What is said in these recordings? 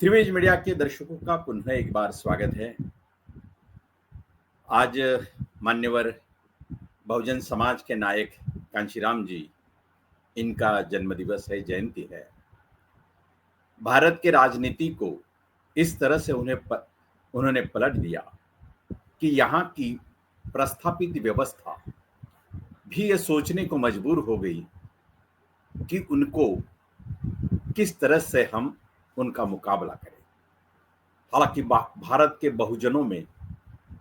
त्रिवेज media के दर्शकों का पुनः एक बार स्वागत है। आज मान्यवर बहुजन समाज के नायक कांशीराम जी, इनका जन्मदिवस है, जयंती है। भारत के राजनीति को इस तरह से उन्होंने पलट दिया कि यहाँ की प्रस्थापित व्यवस्था भी ये सोचने को मजबूर हो गई कि उनको किस तरह से हम उनका मुकाबला करें। हालांकि भारत के बहुजनों में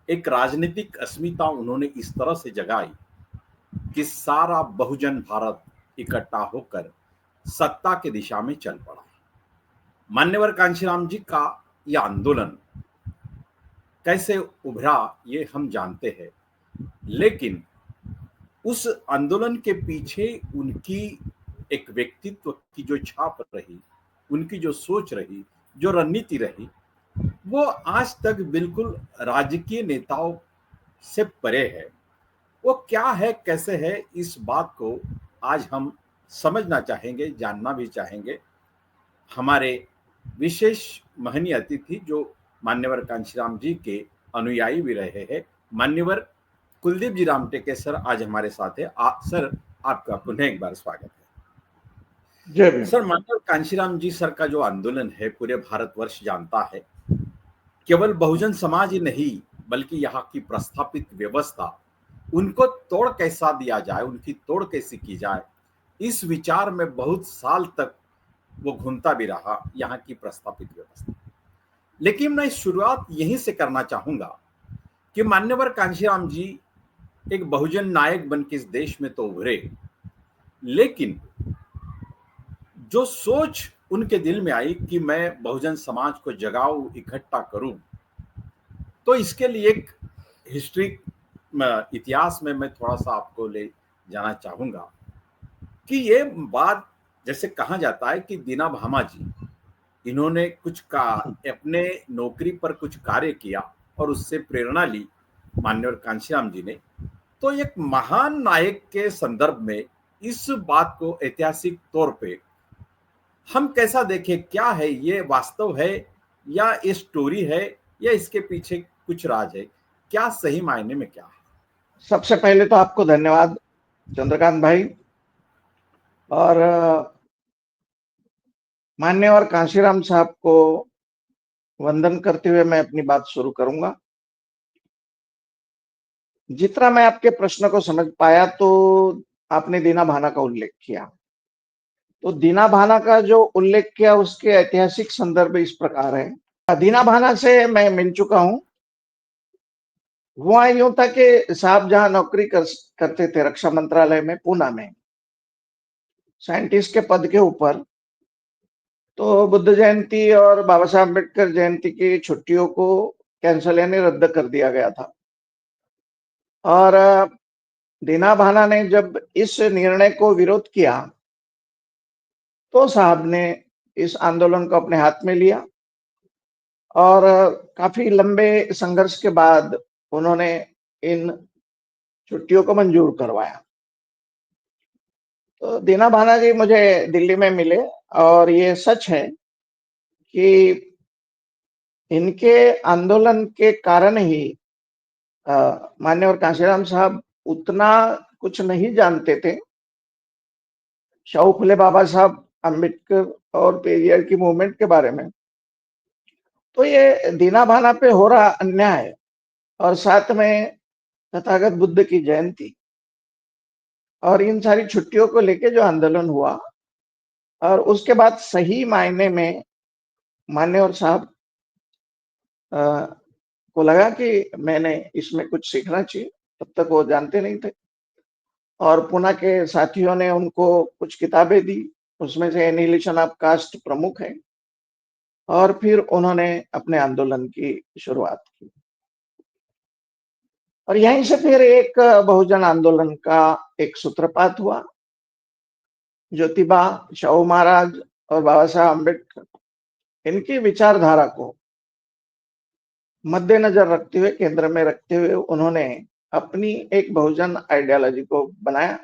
एक राजनीतिक अस्मिता उन्होंने इस तरह से जगाई कि सारा बहुजन भारत इकट्ठा होकर सत्ता की दिशा में चल पड़ा। मान्यवर कांशीराम जी का यह आंदोलन कैसे उभरा ये हम जानते हैं, लेकिन उस आंदोलन के पीछे उनकी एक व्यक्तित्व की जो छाप रही, उनकी जो सोच रही, जो रणनीति रही, वो आज तक बिल्कुल राजकीय नेताओं से परे है। वो क्या है, कैसे है, इस बात को आज हम समझना चाहेंगे, जानना भी चाहेंगे। हमारे विशेष महनीय अतिथि जो मान्यवर कांशीराम जी के अनुयायी भी रहे हैं, मान्यवर कुलदीप जी रामटेके सर आज हमारे साथ है। सर, आपका पुनः एक बार स्वागत है। जय भीम। सर, मान्यवर कांशीराम जी सर का जो आंदोलन है पूरे भारतवर्ष जानता है। केवल बहुजन समाज ही नहीं, बल्कि यहाँ की प्रस्थापित व्यवस्था, उनको तोड़ कैसा दिया जाए, उनकी तोड़ कैसी की जाए, इस विचार में बहुत साल तक वो घूमता भी रहा, यहाँ की प्रस्थापित व्यवस्था। लेकिन मैं शुरुआत यहीं से करना चाहूंगा कि मान्यवर कांशीराम जी एक बहुजन नायक बन के इस देश में तो उभरे, लेकिन जो सोच उनके दिल में आई कि मैं बहुजन समाज को जगाऊं, इकट्ठा करूं, तो इसके लिए एक हिस्ट्री, इतिहास में मैं थोड़ा सा आपको ले जाना चाहूंगा कि ये बात, जैसे कहा जाता है कि दीना भामा जी, इन्होंने कुछ का अपने नौकरी पर कुछ कार्य किया और उससे प्रेरणा ली मान्यवर कांशीराम जी ने। तो एक महान नायक के संदर्भ में इस बात को ऐतिहासिक तौर पे हम कैसा देखें, क्या है ये, वास्तव है या ये स्टोरी है या इसके पीछे कुछ राज है, क्या सही मायने में क्या है? सबसे पहले तो आपको धन्यवाद चंद्रकांत भाई, और मान्यवर कांशीराम साहब को वंदन करते हुए मैं अपनी बात शुरू करूंगा। जितना मैं आपके प्रश्न को समझ पाया तो आपने दीना भाना का उल्लेख किया। तो दीना भाना का जो उल्लेख किया उसके ऐतिहासिक संदर्भ इस प्रकार है। दीना भाना से मैं मिल चुका हूं। हुआ यूं था कि साहब जहां नौकरी करते थे रक्षा मंत्रालय में पूना में, साइंटिस्ट के पद के ऊपर, तो बुद्ध जयंती और बाबा साहब अम्बेडकर जयंती की छुट्टियों को कैंसिल यानी रद्द कर दिया गया था। और दीना भाना ने जब इस निर्णय को विरोध किया तो साहब ने इस आंदोलन को अपने हाथ में लिया और काफी लंबे संघर्ष के बाद उन्होंने इन छुट्टियों को मंजूर करवाया। तो दीना भाना जी मुझे दिल्ली में मिले और ये सच है कि इनके आंदोलन के कारण ही मान्यवर कांशीराम साहब उतना कुछ नहीं जानते थे शाहू फुले बाबा साहब अम्बेडकर और पेरियार की मूवमेंट के बारे में। तो ये दीना भाना पे हो रहा अन्याय और साथ में तथागत बुद्ध की जयंती और इन सारी छुट्टियों को लेके जो आंदोलन हुआ, और उसके बाद सही मायने में मान्यवर साहब को लगा कि मैंने इसमें कुछ सीखना चाहिए। तब तक वो जानते नहीं थे और पुणे के साथियों ने उनको कुछ किताबें दी, उसमें से एनिहिलेशन ऑफ कास्ट प्रमुख है, और फिर उन्होंने अपने आंदोलन की शुरुआत की। और यहीं से फिर एक बहुजन आंदोलन का एक सूत्रपात हुआ। ज्योतिबा, शाहू महाराज और बाबा साहब अम्बेडकर, इनकी विचारधारा को मद्देनजर रखते हुए, केंद्र में रखते हुए उन्होंने अपनी एक बहुजन आइडियोलॉजी को बनाया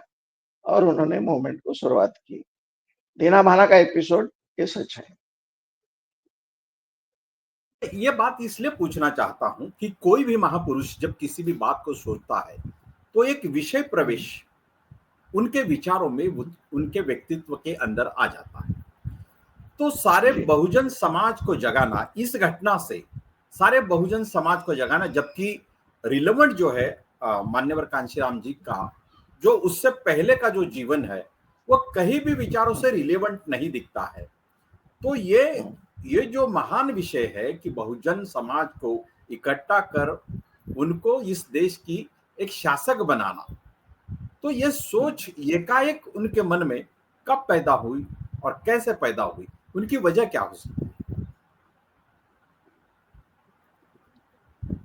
और उन्होंने मूवमेंट को शुरुआत की। दीना भाना का एपिसोड ये सच है। ये बात इसलिए पूछना चाहता हूं कि कोई भी महापुरुष जब किसी भी बात को सोचता है तो एक विषय प्रवेश उनके विचारों में उनके व्यक्तित्व के अंदर आ जाता है। तो सारे जी बहुजन समाज को जगाना इस घटना से, सारे बहुजन समाज को जगाना, जबकि रिलेवेंट जो है मान्यवर कांशीराम जी का जो उससे पहले का जो जीवन है वो कहीं भी विचारों से रिलेवेंट नहीं दिखता है। तो ये जो महान विषय है कि बहुजन समाज को इकट्ठा कर उनको इस देश की एक शासक बनाना, तो ये सोच एकाएक उनके मन में कब पैदा हुई और कैसे पैदा हुई, उनकी वजह क्या हो सकती है?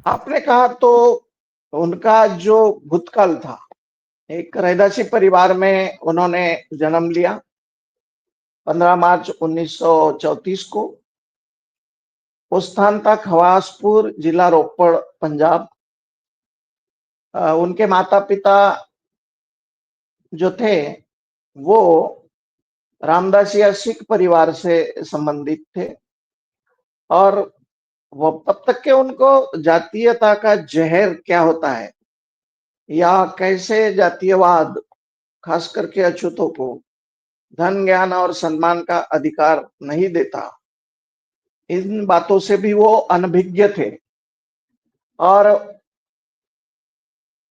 आपने कहा तो उनका जो भूतकाल था, एक रैदासी परिवार में उन्होंने जन्म लिया 15 मार्च 1934 को। वो स्थान था खवासपुर, जिला रोपड़, पंजाब। उनके माता पिता जो थे वो रामदासिया सिख परिवार से संबंधित थे, और वो तब तक के उनको जातीयता का जहर क्या होता है या कैसे जातीयवाद खास करके अछूतों को धन, ज्ञान और सम्मान का अधिकार नहीं देता, इन बातों से भी वो अनभिज्ञ थे। और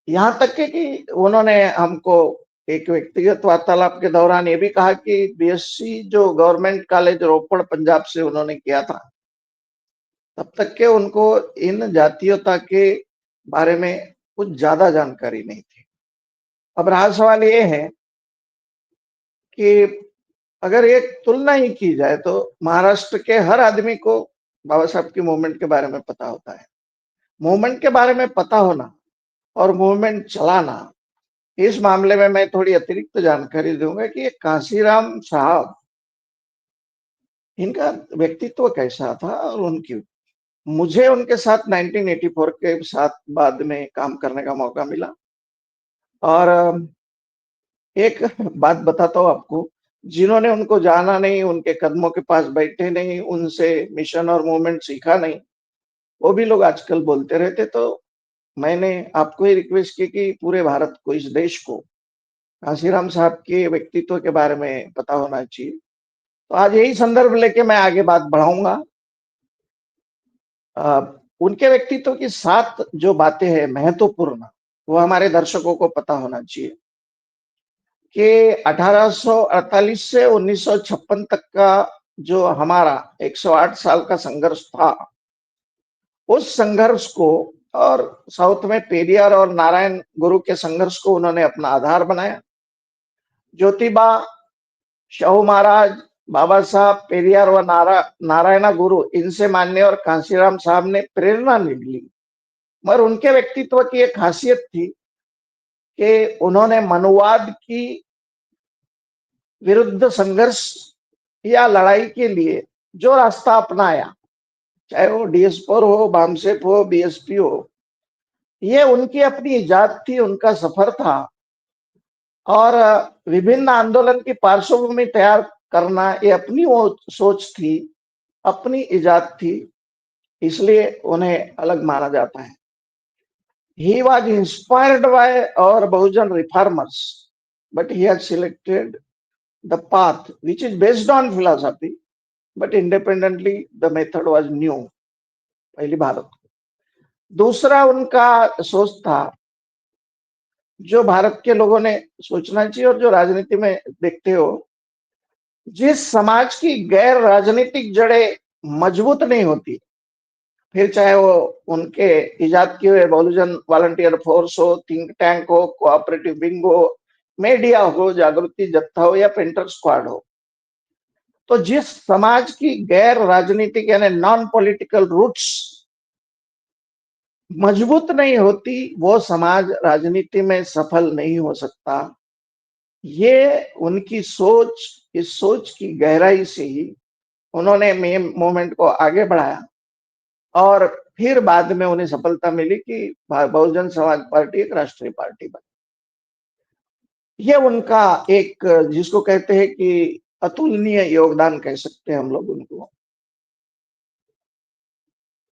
यहाँ तक के कि उन्होंने हमको एक व्यक्तिगत वार्तालाप के दौरान ये भी कहा कि बीएससी जो गवर्नमेंट कॉलेज रोपड़ पंजाब से उन्होंने किया था, तब तक के उनको इन जातीयता के बारे में कुछ ज्यादा जानकारी नहीं थी। अब रहा सवाल ये है कि अगर एक तुलना ही की जाए तो महाराष्ट्र के हर आदमी को बाबा साहब की मूवमेंट के बारे में पता होता है। मूवमेंट के बारे में पता होना और मूवमेंट चलाना, इस मामले में मैं थोड़ी अतिरिक्त जानकारी दूंगा कि ये कांशीराम साहब, इनका व्यक्तित्व कैसा था और उनकी, मुझे उनके साथ 1984 के साथ बाद में काम करने का मौका मिला। और एक बात बताता हूँ आपको, जिन्होंने उनको जाना नहीं, उनके कदमों के पास बैठे नहीं, उनसे मिशन और मूवमेंट सीखा नहीं, वो भी लोग आजकल बोलते रहते। तो मैंने आपको ही रिक्वेस्ट की कि पूरे भारत को, इस देश को कांशीराम साहब के व्यक्तित्व के बारे में पता होना चाहिए। तो आज यही संदर्भ लेके मैं आगे बात बढ़ाऊंगा। उनके व्यक्तित्व की 7 जो बातें हैं महत्वपूर्ण, वो हमारे दर्शकों को पता होना चाहिए कि 1848 से 1956 तक का जो हमारा 108 साल का संघर्ष था, उस संघर्ष को, और साउथ में पेरियार और नारायण गुरु के संघर्ष को उन्होंने अपना आधार बनाया। ज्योतिबा, शाहू महाराज, बाबा साहब, पेरियार व नारायण गुरु, इनसे मानने और कांशीराम साहब ने प्रेरणा ली। मगर उनके व्यक्तित्व की एक खासियत थी कि उन्होंने मनुवाद की विरुद्ध संघर्ष या लड़ाई के लिए जो रास्ता अपनाया, चाहे वो डीएस4 हो, बामसेप हो, बीएसपी हो, ये उनकी अपनी इजाद थी, उनका सफर था। और विभिन्न आंदोलन की पार्श्वभूमि तैयार करना, ये अपनी वो सोच थी, अपनी इजाद थी, इसलिए उन्हें अलग माना जाता है। He was inspired by our Bahujan reformers, but he had selected the path which is based on philosophy, but independently the method was new. पहली भारत। दूसरा उनका सोच था, जो भारत के लोगों ने सोचना चाहिए और जो राजनीति में देखते हो, जिस समाज की गैर राजनीतिक जड़ें मजबूत नहीं होती, फिर चाहे वो उनके इजाद किए हुए बहुजन वॉलंटियर फोर्स हो, थिंक टैंक हो, कोऑपरेटिव विंग हो, मीडिया हो, जागृति जत्था हो या पेंटर स्क्वाड हो, तो जिस समाज की गैर राजनीतिक यानी नॉन पॉलिटिकल रूट्स मजबूत नहीं होती, वो समाज राजनीति में सफल नहीं हो सकता। ये उनकी सोच, इस सोच की गहराई से ही उन्होंने मूवमेंट को आगे बढ़ाया और फिर बाद में उन्हें सफलता मिली कि बहुजन समाज पार्टी एक राष्ट्रीय पार्टी बनी। ये उनका एक, जिसको कहते हैं कि अतुलनीय योगदान कह सकते हैं हम लोग उनको।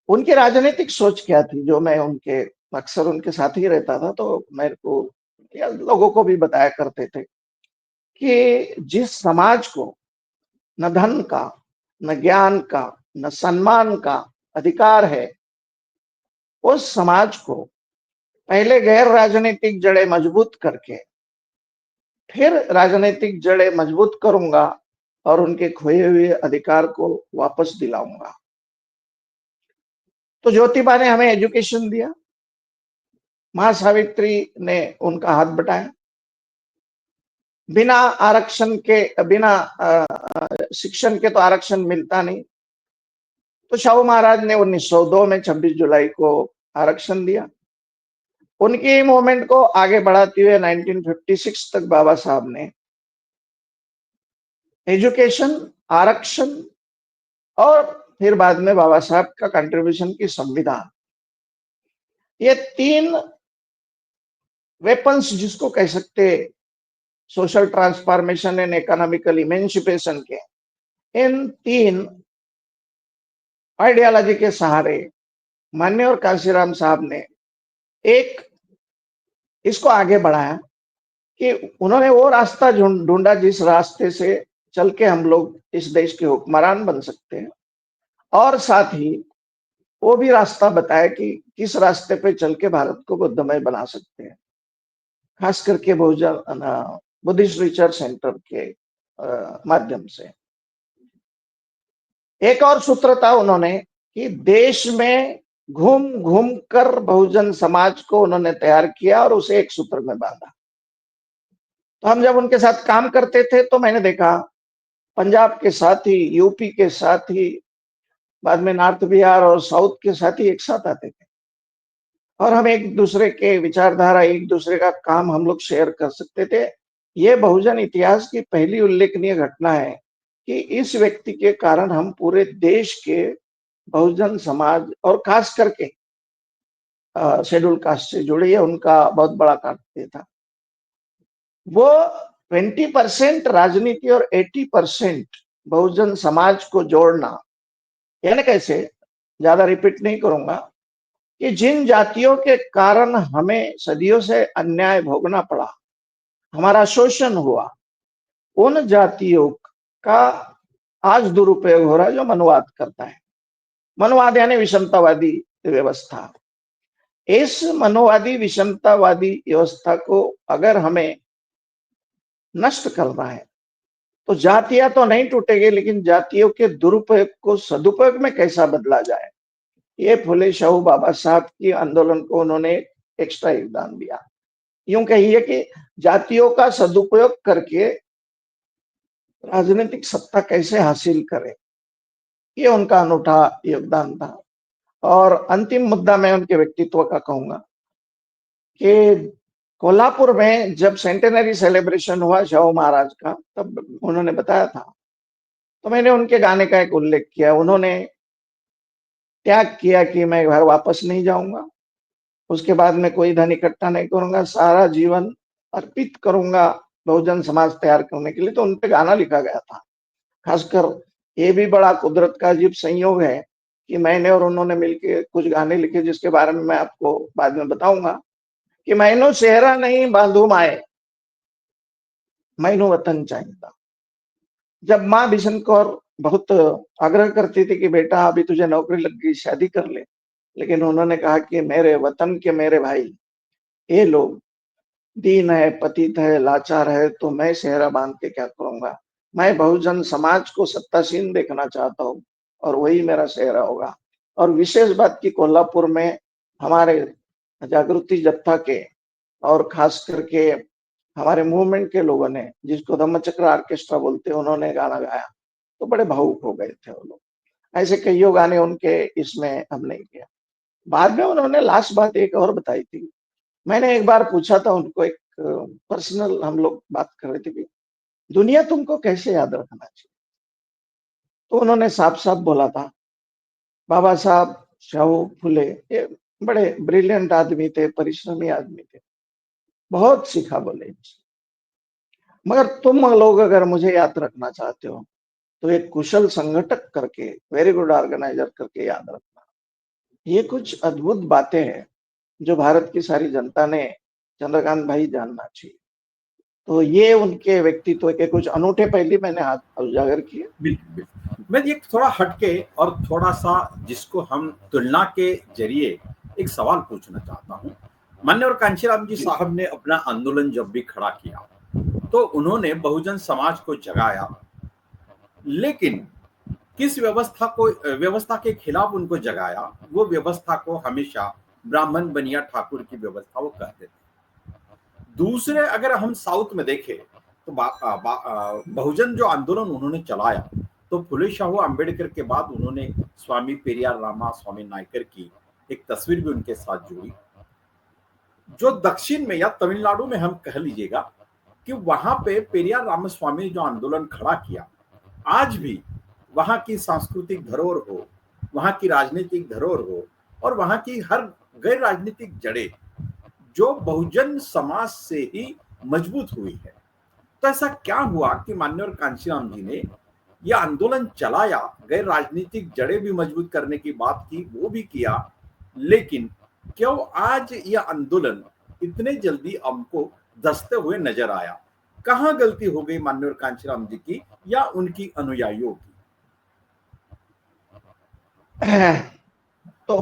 उनकी राजनीतिक सोच क्या थी, जो मैं उनके अक्सर उनके साथ ही रहता था, तो मेरे को या लोगों को भी बताया करते थे कि जिस समाज को न धन का, न ज्ञान का, न सम्मान का अधिकार है, उस समाज को पहले गैर राजनीतिक जड़ें मजबूत करके फिर राजनीतिक जड़ें मजबूत करूंगा और उनके खोए हुए अधिकार को वापस दिलाऊंगा। तो ज्योतिबा ने हमें एजुकेशन दिया, महासावित्री ने उनका हाथ बटाया। बिना आरक्षण के, बिना शिक्षण के तो आरक्षण मिलता नहीं, तो शाहू महाराज ने 1902 में 26 जुलाई को आरक्षण दिया। उनकी मूवमेंट को आगे बढ़ाते हुए 1956 तक बाबा साहब ने एजुकेशन, आरक्षण और फिर बाद में बाबा साहब का कंट्रीब्यूशन की संविधान, ये तीन वेपन्स जिसको कह सकते, social transformation and economical emancipation के, इन तीन आइडियोलॉजी के सहारे माननीय कांशीराम साहब ने एक इसको आगे बढ़ाया कि उन्होंने वो रास्ता ढूंढा जिस रास्ते से चल के हम लोग इस देश के हुक्मरान बन सकते हैं, और साथ ही वो भी रास्ता बताया कि किस रास्ते पे चल के भारत को बुद्धमय बना सकते हैं, खास करके बहुजन बुद्धिस्ट रिसर्च सेंटर के माध्यम से। एक और सूत्र था उन्होंने कि देश में घूम घूम कर बहुजन समाज को उन्होंने तैयार किया और उसे एक सूत्र में बांधा। तो हम जब उनके साथ काम करते थे तो मैंने देखा पंजाब के साथ ही, यूपी के साथ ही, बाद में नॉर्थ बिहार और साउथ के साथ ही एक साथ आते थे, और हम एक दूसरे के विचारधारा, एक दूसरे का काम हम लोग शेयर कर सकते थे। ये बहुजन इतिहास की पहली उल्लेखनीय घटना है कि इस व्यक्ति के कारण हम पूरे देश के बहुजन समाज और खास करके शेड्यूल कास्ट से जुड़े, उनका बहुत बड़ा कार्य था। वो 20% राजनीति और 80% बहुजन समाज को जोड़ना, यानी कैसे, ज्यादा रिपीट नहीं करूंगा, कि जिन जातियों के कारण हमें सदियों से अन्याय भोगना पड़ा, हमारा शोषण हुआ, उन जातियों का आज दुरुपयोग हो रहा है जो मनुवाद करता है। मनुवाद यानी विषमतावादी व्यवस्था। इस मनोवादी विषमतावादी व्यवस्था को अगर हमें नष्ट करना है तो जातियां तो नहीं टूटेगी, लेकिन जातियों के दुरुपयोग को सदुपयोग में कैसा बदला जाए, ये फुले शाहू बाबा साहब की आंदोलन को उन्होंने एक्स्ट्रा योगदान दिया। यूं कहिए कि जातियों का सदुपयोग करके राजनीतिक सत्ता कैसे हासिल करें, ये उनका अनूठा योगदान था। और अंतिम मुद्दा मैं उनके व्यक्तित्व का कहूंगा कि कोल्हापुर में जब सेंटेनरी सेलिब्रेशन हुआ शाहू महाराज का, तब उन्होंने बताया था, तो मैंने उनके गाने का एक उल्लेख किया। उन्होंने त्याग किया कि मैं घर वापस नहीं जाऊंगा, उसके बाद में कोई धन इकट्ठा नहीं करूंगा, सारा जीवन अर्पित करूंगा बहुजन समाज तैयार करने के लिए। तो उनपे गाना लिखा गया था। खासकर ये भी बड़ा कुदरत का अजीब संयोग है कि मैंने और उन्होंने मिलकर कुछ गाने लिखे, जिसके बारे में मैं आपको बाद में बताऊंगा। कि मैनू सेहरा नहीं बांधू माए, मैनू वतन चाहिए। जब माँ बिशन कौर बहुत आग्रह करती थी कि बेटा अभी तुझे नौकरी लग गई, शादी कर ले, लेकिन उन्होंने कहा कि मेरे वतन के मेरे भाई, ये लोग दीन है, पतित है, लाचार है, तो मैं सेहरा बांध के क्या करूंगा। मैं बहुजन समाज को सत्तासीन देखना चाहता हूँ और वही मेरा सेहरा होगा। और विशेष बात की कोल्हापुर में हमारे जागृति जत्था के और खास करके हमारे मूवमेंट के लोगों ने, जिसको धम्मचक्र ऑर्केस्ट्रा बोलते हैं, उन्होंने गाना गाया तो बड़े भावुक हो गए थे वो लोग। ऐसे कईयों गाने उनके इसमें हमने किया। बाद में उन्होंने लास्ट बात एक और बताई थी। मैंने एक बार पूछा था उनको, एक पर्सनल हम लोग बात कर रहे थे कि दुनिया तुमको कैसे याद रखना चाहिए। तो उन्होंने साफ साफ बोला था, बाबा साहब शाहू फुले ये बड़े ब्रिलियंट आदमी थे, परिश्रमी आदमी थे, बहुत सीखा बोले, मगर तुम लोग अगर मुझे याद रखना चाहते हो तो एक कुशल संगठक करके, वेरी गुड ऑर्गेनाइजर करके याद रखना। ये कुछ अद्भुत बातें हैं जो भारत की सारी जनता ने चंद्रकांत भाई जानना चाहिए। तो ये उनके व्यक्तित्व के कुछ अनूठे पहलू मैंने आज उजागर किए। बिल्कुल बिल्कुल। मैं एक थोड़ा हटके और थोड़ा सा जिसको हम तुलना के जरिए एक सवाल पूछना चाहता हूँ। मान्यवर कांशीराम जी जी। साहब ने अपना आंदोलन जब भी खड़ा किया तो उन्होंने बहुजन समाज को जगाया, लेकिन किस व्यवस्था के खिलाफ उनको जगाया, वो व्यवस्था को हमेशा ब्राह्मण बनिया ठाकुर की व्यवस्था वो कहते थे। दूसरे अगर हम साउथ में देखें तो बहुजन जो आंदोलन उन्होंने चलाया, तो फुले शाहू अम्बेडकर के बाद उन्होंने स्वामी पेरियार रामा स्वामी नायकर की एक तस्वीर भी उनके साथ जोड़ी। जो दक्षिण में या तमिलनाडु में हम कह लीजिएगा कि वहां पे पेरियार रामास्वामी ने जो आंदोलन खड़ा किया, आज भी वहां की सांस्कृतिक धरोहर हो, वहां की राजनीतिक धरोहर हो और वहां की हर गैर राजनीतिक जड़ें जो बहुजन समाज से ही मजबूत हुई है। तो ऐसा क्या हुआ कि माननीय कांशीराम जी ने यह आंदोलन चलाया, गैर राजनीतिक जड़ें भी मजबूत करने की बात की, वो भी किया, लेकिन क्यों आज यह आंदोलन इतने जल्दी हमको दसते हुए नजर आया? कहाँ गलती हो गई माननीय कांशीराम जी की या उनकी अनुयायियों की? तो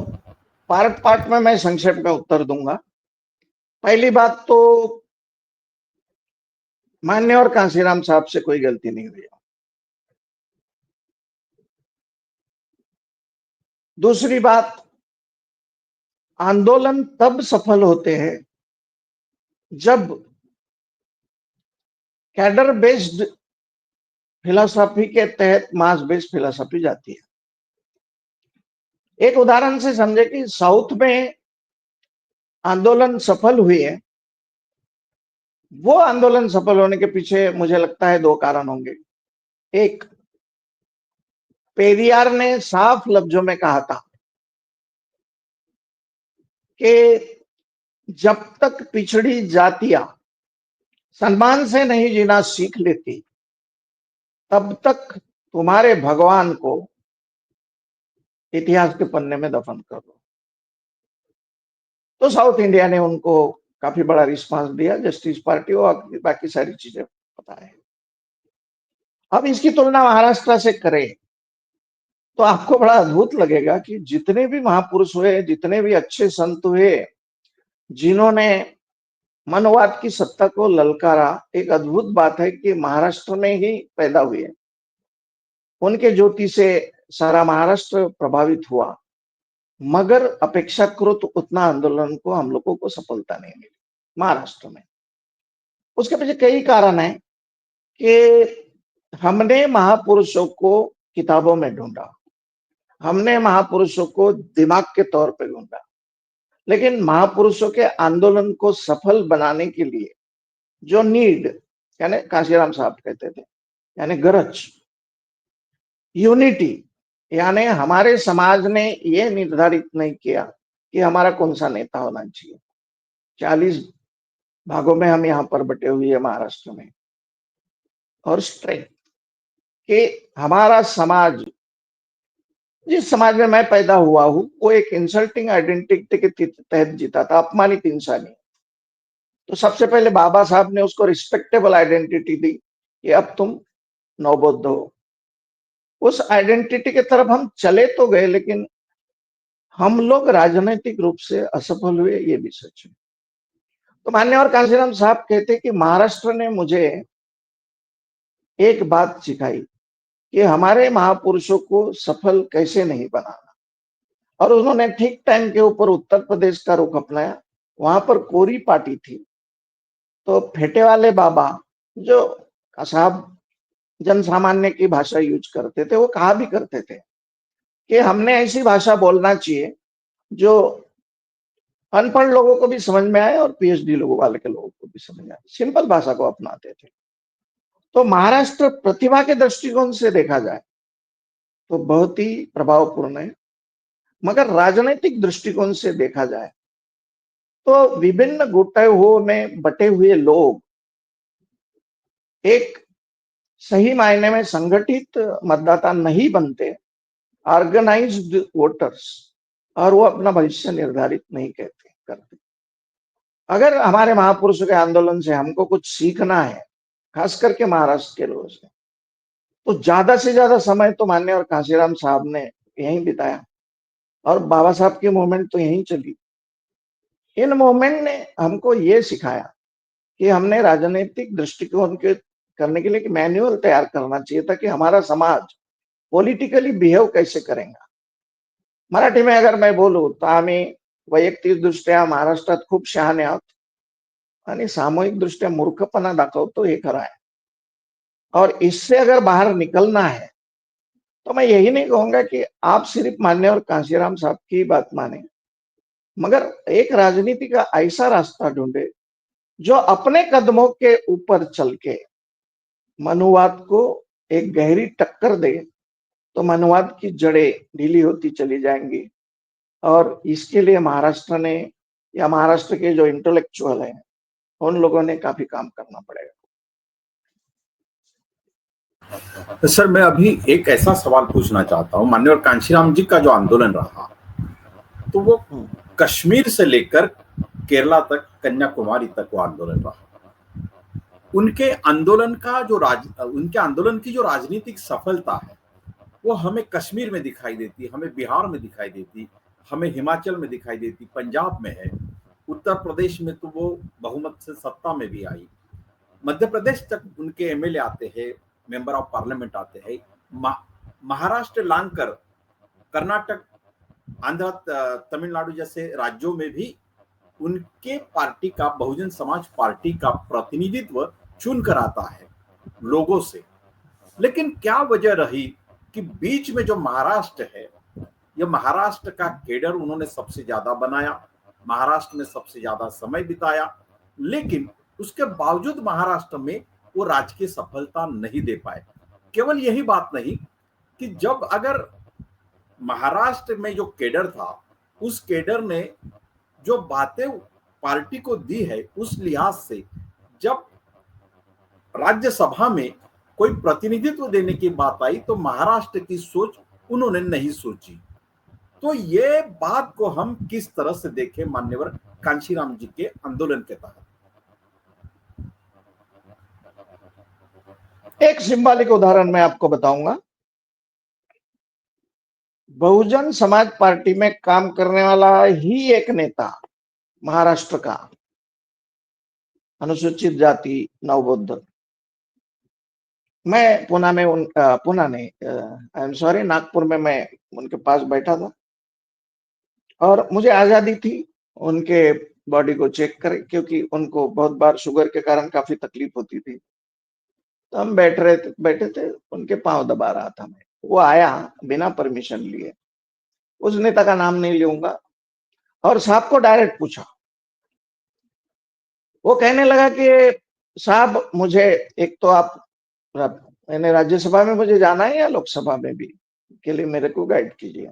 पार्ट पार्ट में मैं संक्षेप में उत्तर दूंगा। पहली बात तो मान्य और कांशीराम साहब से कोई गलती नहीं हुई। दूसरी बात, आंदोलन तब सफल होते हैं जब कैडर बेस्ड फिलोसॉफी के तहत मास बेस्ड फिलोसॉफी जाती है। एक उदाहरण से समझे कि साउथ में आंदोलन सफल हुए है। वो आंदोलन सफल होने के पीछे मुझे लगता है दो कारण होंगे। एक, पेरियार ने साफ लफ्जों में कहा था कि जब तक पिछड़ी जातियां सम्मान से नहीं जीना सीख लेती, तब तक तुम्हारे भगवान को इतिहास के पन्ने में दफन कर दो। तो साउथ इंडिया ने उनको काफी बड़ा रिस्पांस दिया, जस्टिस पार्टी और बाकी सारी चीजें पता है। अब इसकी तुलना महाराष्ट्र से करें तो आपको बड़ा अद्भुत लगेगा कि जितने भी महापुरुष हुए, जितने भी अच्छे संत हुए, जिन्होंने मनवाद की सत्ता को ललकारा, एक अद्भुत बात है कि महाराष्ट्र में ही पैदा हुए। उनके ज्योति से सारा महाराष्ट्र प्रभावित हुआ, मगर अपेक्षाकृत उतना आंदोलन को हम लोगों को सफलता नहीं मिली महाराष्ट्र में। उसके पीछे कई कारण है कि हमने महापुरुषों को किताबों में ढूंढा, हमने महापुरुषों को दिमाग के तौर पे ढूंढा, लेकिन महापुरुषों के आंदोलन को सफल बनाने के लिए जो नीड, यानी कांशीराम साहब कहते थे, यानी गरज, यूनिटी, यानी हमारे समाज ने ये निर्धारित नहीं किया कि हमारा कौन सा नेता होना चाहिए। 40 भागों में हम यहाँ पर बटे हुए हैं महाराष्ट्र में, और स्ट्रेंथ कि हमारा समाज, जिस समाज में मैं पैदा हुआ हूं, वो एक इंसल्टिंग आइडेंटिटी के तहत जीता था, अपमानित इंसानी। तो सबसे पहले बाबा साहब ने उसको रिस्पेक्टेबल आइडेंटिटी दी कि अब तुम नवबौद्ध हो। उस आइडेंटिटी की तरफ हम चले तो गए, लेकिन हम लोग राजनीतिक रूप से असफल हुए, ये भी सच है। तो मान्यवर कांशीराम साहब कहते कि महाराष्ट्र ने मुझे एक बात सिखाई कि हमारे महापुरुषों को सफल कैसे नहीं बनाना, और उन्होंने ठीक टाइम के ऊपर उत्तर प्रदेश का रुख अपनाया। वहां पर कोरी पार्टी थी, तो फेटे वाले बाबा, जो साहब जन सामान्य की भाषा यूज करते थे, वो कहा भी करते थे कि हमने ऐसी भाषा बोलना चाहिए जो अनपढ़ लोगों को भी समझ में आए और पीएचडी लोगों वाले के लोगों को भी समझ आए। सिंपल भाषा को अपनाते थे। तो महाराष्ट्र प्रतिभा के दृष्टिकोण से देखा जाए तो बहुत ही प्रभावपूर्ण है, मगर राजनीतिक दृष्टिकोण से देखा जाए तो विभिन्न गुटों में बटे हुए लोग एक सही मायने में संगठित मतदाता नहीं बनते, ऑर्गेनाइज्ड वोटर्स और वो अपना भविष्य निर्धारित नहीं करते। अगर हमारे महापुरुषों के आंदोलन से हमको कुछ सीखना है, खास करके महाराष्ट्र के लोगों से, तो ज्यादा से ज्यादा समय तो माननीय कांशीराम साहब ने यहीं बिताया और बाबा साहब की मूवमेंट तो यहीं चली। इन मूवमेंट ने हमको ये सिखाया कि हमने राजनीतिक दृष्टिकोण के करने के लिए एक मैनुअल तैयार करना चाहिए था कि हमारा समाज पॉलिटिकली बिहेव कैसे करेगा। मराठी में अगर मैं बोलू तर आम्ही वैयक्तिक दृष्ट्या महाराष्ट्रात खूप शहाणे आहोत आणि सामूहिक दृष्ट्या मूर्खपणा दाखवतो, हे खरं आहे। और इससे अगर बाहर निकलना है तो मैं यही नहीं कहूंगा कि आप सिर्फ मान्यवर कांशीराम साहब की बात माने, मगर एक राजनीति का ऐसा रास्ता ढूंढे जो अपने कदमों के ऊपर चल के मनुवाद को एक गहरी टक्कर दे, तो मनुवाद की जड़ें ढीली होती चली जाएंगी। और इसके लिए महाराष्ट्र ने या महाराष्ट्र के जो इंटेलेक्चुअल हैं उन लोगों ने काफी काम करना पड़ेगा। तो सर मैं अभी एक ऐसा सवाल पूछना चाहता हूँ, माननीय कांशीराम जी का जो आंदोलन रहा तो वो कश्मीर से लेकर केरला तक, कन्याकुमारी तक वो आंदोलन रहा। उनके आंदोलन की जो राजनीतिक सफलता है वो हमें कश्मीर में दिखाई देती, हमें बिहार में दिखाई देती, हमें हिमाचल में दिखाई देती, पंजाब में है, उत्तर प्रदेश में तो वो बहुमत से सत्ता में भी आई, मध्य प्रदेश तक उनके एमएलए आते हैं, मेंबर ऑफ पार्लियामेंट आते हैं, महाराष्ट्र लांकर कर्नाटक, आंध्र, तमिलनाडु जैसे राज्यों में भी उनके पार्टी का, बहुजन समाज पार्टी का प्रतिनिधित्व चुनकर आता है लोगों से। लेकिन क्या वजह रही कि बीच में जो महाराष्ट्र है, यह महाराष्ट्र का केडर उन्होंने सबसे ज्यादा बनाया, महाराष्ट्र में सबसे ज्यादा समय बिताया, लेकिन उसके बावजूद महाराष्ट्र में वो राजकीय सफलता नहीं दे पाए। केवल यही बात नहीं कि जब अगर महाराष्ट्र में जो केडर था, उस केडर ने जो बातें पार्टी को दी है, उस लिहाज से जब राज्यसभा में कोई प्रतिनिधित्व देने की बात आई तो महाराष्ट्र की सोच उन्होंने नहीं सोची। तो ये बात को हम किस तरह से देखें मान्यवर कांशीराम जी के आंदोलन के तहत? एक सिंबॉलिक उदाहरण मैं आपको बताऊंगा। बहुजन समाज पार्टी में काम करने वाला ही एक नेता महाराष्ट्र का, अनुसूचित जाति नवबौद्ध, मैं पुणे में पुणे नहीं, आई एम सॉरी, नागपुर में मैं उनके पास बैठा था और मुझे आजादी थी उनके बॉडी को चेक करें, क्योंकि उनको बहुत बार शुगर के कारण काफी तकलीफ होती थी। तो हम बैठे थे, उनके पांव दबा रहा था मैं। वो आया बिना परमिशन लिए, उस नेता का नाम नहीं लूंगा, और साहब को डायरेक्ट पूछा। वो कहने लगा कि साहब मुझे, एक तो आप, मैंने राज्यसभा में मुझे जाना है या लोकसभा में भी, के लिए मेरे को गाइड कीजिए।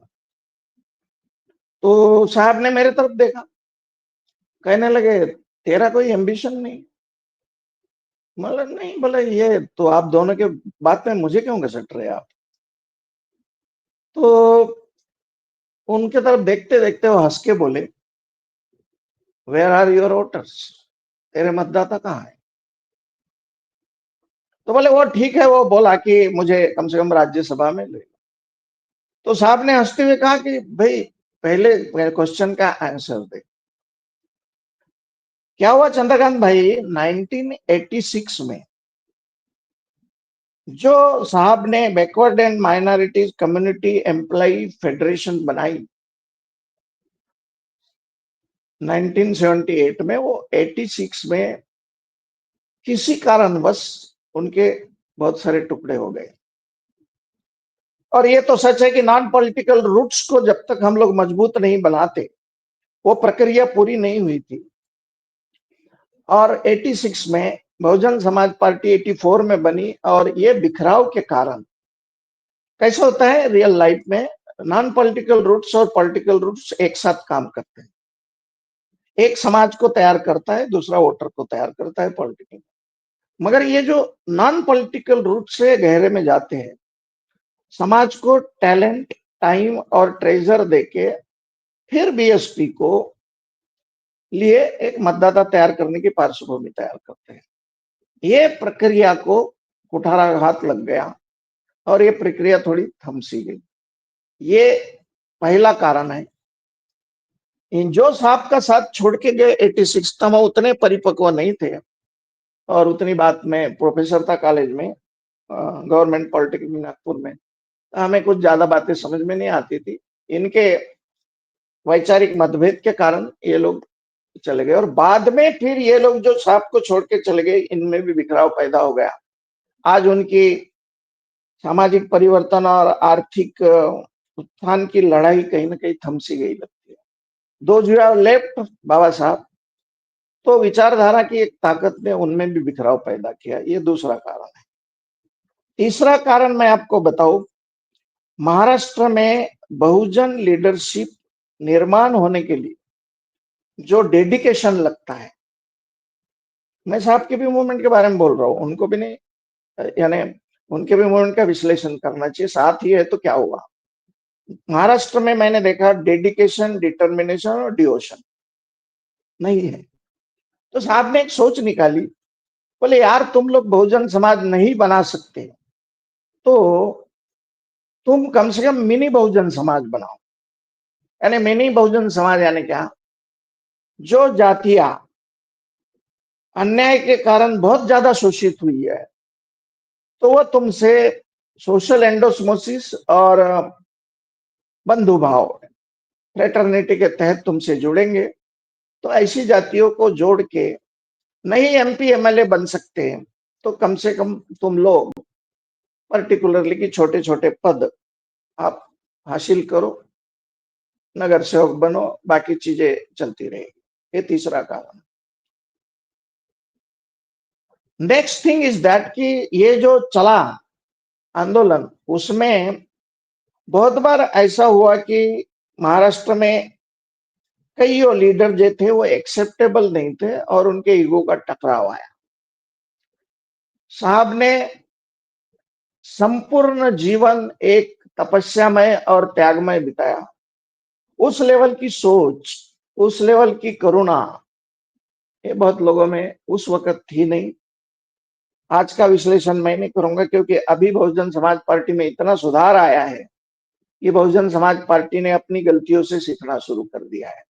तो साहब ने मेरे तरफ देखा, कहने लगे तेरा कोई एम्बिशन नहीं। मतलब नहीं, बोले ये तो आप दोनों के बात में मुझे क्यों घसट रहे आप? तो उनके तरफ देखते देखते वो हंस के बोले, वेयर आर योर वोटर्स, तेरे मतदाता कहाँ है? तो बोले वो ठीक है, वो बोला कि मुझे कम से कम राज्यसभा में ले। तो साहब ने हंसते हुए कहा कि भाई पहले क्वेश्चन का आंसर दे। क्या हुआ चंद्रकांत भाई, 1986 में जो साहब ने backward and minorities community employ federation बनाई 1978 में, वो 86 में किसी कारणवश उनके बहुत सारे टुकड़े हो गए। और ये तो सच है कि नॉन पॉलिटिकल रूट्स को जब तक हम लोग मजबूत नहीं बनाते, वो प्रक्रिया पूरी नहीं हुई थी। और 86 में बहुजन समाज पार्टी 84 में बनी, और ये बिखराव के कारण, कैसे होता है रियल लाइफ में, नॉन पॉलिटिकल रूट्स और पॉलिटिकल रूट्स एक साथ काम करते हैं। एक समाज को तैयार करता है, दूसरा वोटर को तैयार करता है पॉलिटिकल। मगर ये जो नॉन पॉलिटिकल रूट से गहरे में जाते हैं, समाज को टैलेंट, टाइम और ट्रेजर देके फिर बीएसपी को लिए एक मतदाता तैयार करने की पार्श्वभूमि तैयार करते हैं। ये प्रक्रिया को कुठाराघात लग गया और ये प्रक्रिया थोड़ी थमसी गई। ये पहला कारण है। इन जो साहब का साथ छोड़ के गए 86 तक, वो उतने परिपक्व नहीं थे और उतनी बात में प्रोफेसर था कॉलेज में, गवर्नमेंट पॉलिटेक्निक नागपुर में, हमें कुछ ज्यादा बातें समझ में नहीं आती थी। इनके वैचारिक मतभेद के कारण ये लोग चले गए और बाद में फिर ये लोग जो साहब को छोड़ के चले गए, इनमें भी बिखराव पैदा हो गया। आज उनकी सामाजिक परिवर्तन और आर्थिक उत्थान की लड़ाई कहीं ना कहीं थमसी गई लगती है। दोज हू हैव लेफ्ट बाबा साहब, तो विचारधारा की एक ताकत ने उनमें भी बिखराव पैदा किया। ये दूसरा कारण है। तीसरा कारण मैं आपको बताऊं, महाराष्ट्र में बहुजन लीडरशिप निर्माण होने के लिए जो डेडिकेशन लगता है, मैं साहब के भी मूवमेंट के बारे में बोल रहा हूँ, उनको भी नहीं, यानी उनके भी मूवमेंट का विश्लेषण करना चाहिए। साथ ही है तो क्या हुआ, महाराष्ट्र में मैंने देखा डेडिकेशन, डिटर्मिनेशन और डिवोशन नहीं है। तो साहब ने एक सोच निकाली, बोले यार तुम लोग बहुजन समाज नहीं बना सकते तो तुम कम से कम मिनी बहुजन समाज बनाओ। यानी मिनी बहुजन समाज यानी क्या, जो जातियां अन्याय के कारण बहुत ज्यादा शोषित हुई है, तो वो तुमसे सोशल एंडोस्मोसिस और बंधु भाव, फ्रेटर्निटी के तहत तुमसे जुड़ेंगे। तो ऐसी जातियों को जोड़ के नहीं एमपी एमएलए बन सकते हैं, तो कम से कम तुम लोग पर्टिकुलरली कि छोटे छोटे पद आप हासिल करो, नगर सेवक बनो, बाकी चीजें चलती रहेगी। ये तीसरा कारण। नेक्स्ट थिंग इज दैट कि ये जो चला आंदोलन, उसमें बहुत बार ऐसा हुआ कि महाराष्ट्र में कई लीडर जो थे वो एक्सेप्टेबल नहीं थे और उनके ईगो का टकराव आया। साहब ने संपूर्ण जीवन एक तपस्यामय और त्यागमय बिताया। उस लेवल की सोच, उस लेवल की करुणा ये बहुत लोगों में उस वक्त थी नहीं। आज का विश्लेषण मैं नहीं करूंगा, क्योंकि अभी बहुजन समाज पार्टी में इतना सुधार आया है कि बहुजन समाज पार्टी ने अपनी गलतियों से सीखना शुरू कर दिया है।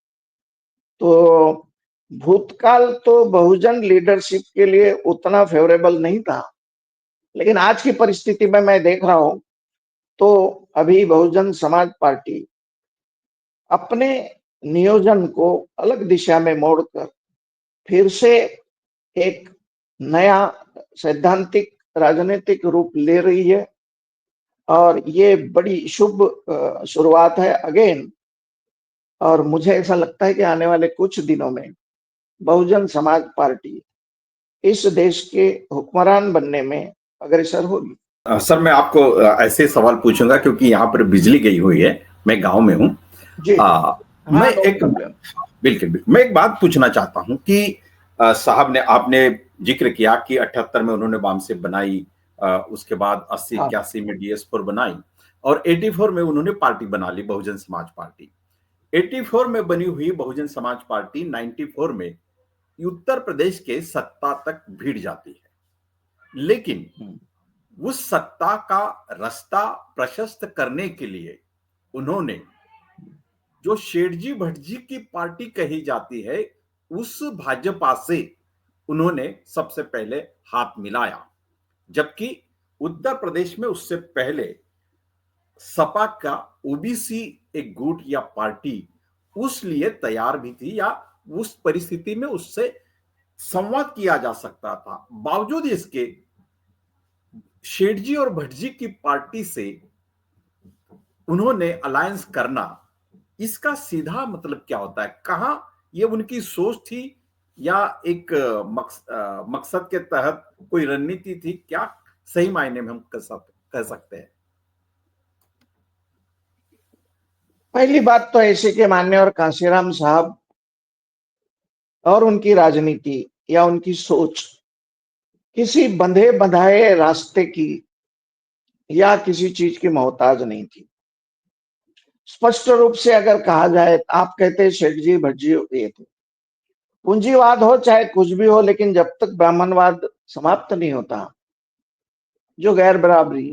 तो भूतकाल तो बहुजन लीडरशिप के लिए उतना फेवरेबल नहीं था, लेकिन आज की परिस्थिति में मैं देख रहा हूं तो अभी बहुजन समाज पार्टी अपने नियोजन को अलग दिशा में मोड़कर फिर से एक नया सैद्धांतिक राजनीतिक रूप ले रही है और ये बड़ी शुभ शुरुआत है अगेन। और मुझे ऐसा लगता है कि आने वाले कुछ दिनों में बहुजन समाज पार्टी इस देश के हुक्मरान बनने में अग्रसर होगी। सर मैं आपको ऐसे सवाल पूछूंगा क्योंकि यहाँ पर बिजली गई हुई है, मैं गांव में हूँ। जी मैं नो एक प्रॉब्लम। बिल्कुल मैं एक बात पूछना चाहता हूँ कि साहब ने, आपने जिक्र किया कि 78 में उन्होंने वामसे बनाई, उसके बाद 80-81 में DS4 बनाई और 84 में उन्होंने पार्टी बना ली, बहुजन समाज पार्टी। 84 में बनी हुई बहुजन समाज पार्टी 94 में उत्तर प्रदेश के सत्ता तक भिड़ जाती है, लेकिन उस सत्ता का रास्ता प्रशस्त करने के लिए उन्होंने जो शेठजी भट्टजी की पार्टी कही जाती है, उस भाजपा से उन्होंने सबसे पहले हाथ मिलाया, जबकि उत्तर प्रदेश में उससे पहले सपा का ओबीसी एक गुट या पार्टी उस लिए तैयार भी थी या उस परिस्थिति में उससे संवाद किया जा सकता था। बावजूद इसके शेठजी और भट्टजी की पार्टी से उन्होंने अलायंस करना, इसका सीधा मतलब क्या होता है? कहां ये उनकी सोच थी या एक मकसद के तहत कोई रणनीति थी? क्या सही मायने में हम कह सकते हैं? पहली बात तो ऐसे के माननीय और कांशीराम साहब और उनकी राजनीति या उनकी सोच किसी बंधे बंधाए रास्ते की या किसी चीज की मोहताज नहीं थी। स्पष्ट रूप से अगर कहा जाए, आप कहते हैं शेठ जी भज्जी ये थे, पूंजीवाद हो चाहे कुछ भी हो, लेकिन जब तक ब्राह्मणवाद समाप्त नहीं होता, जो गैर बराबरी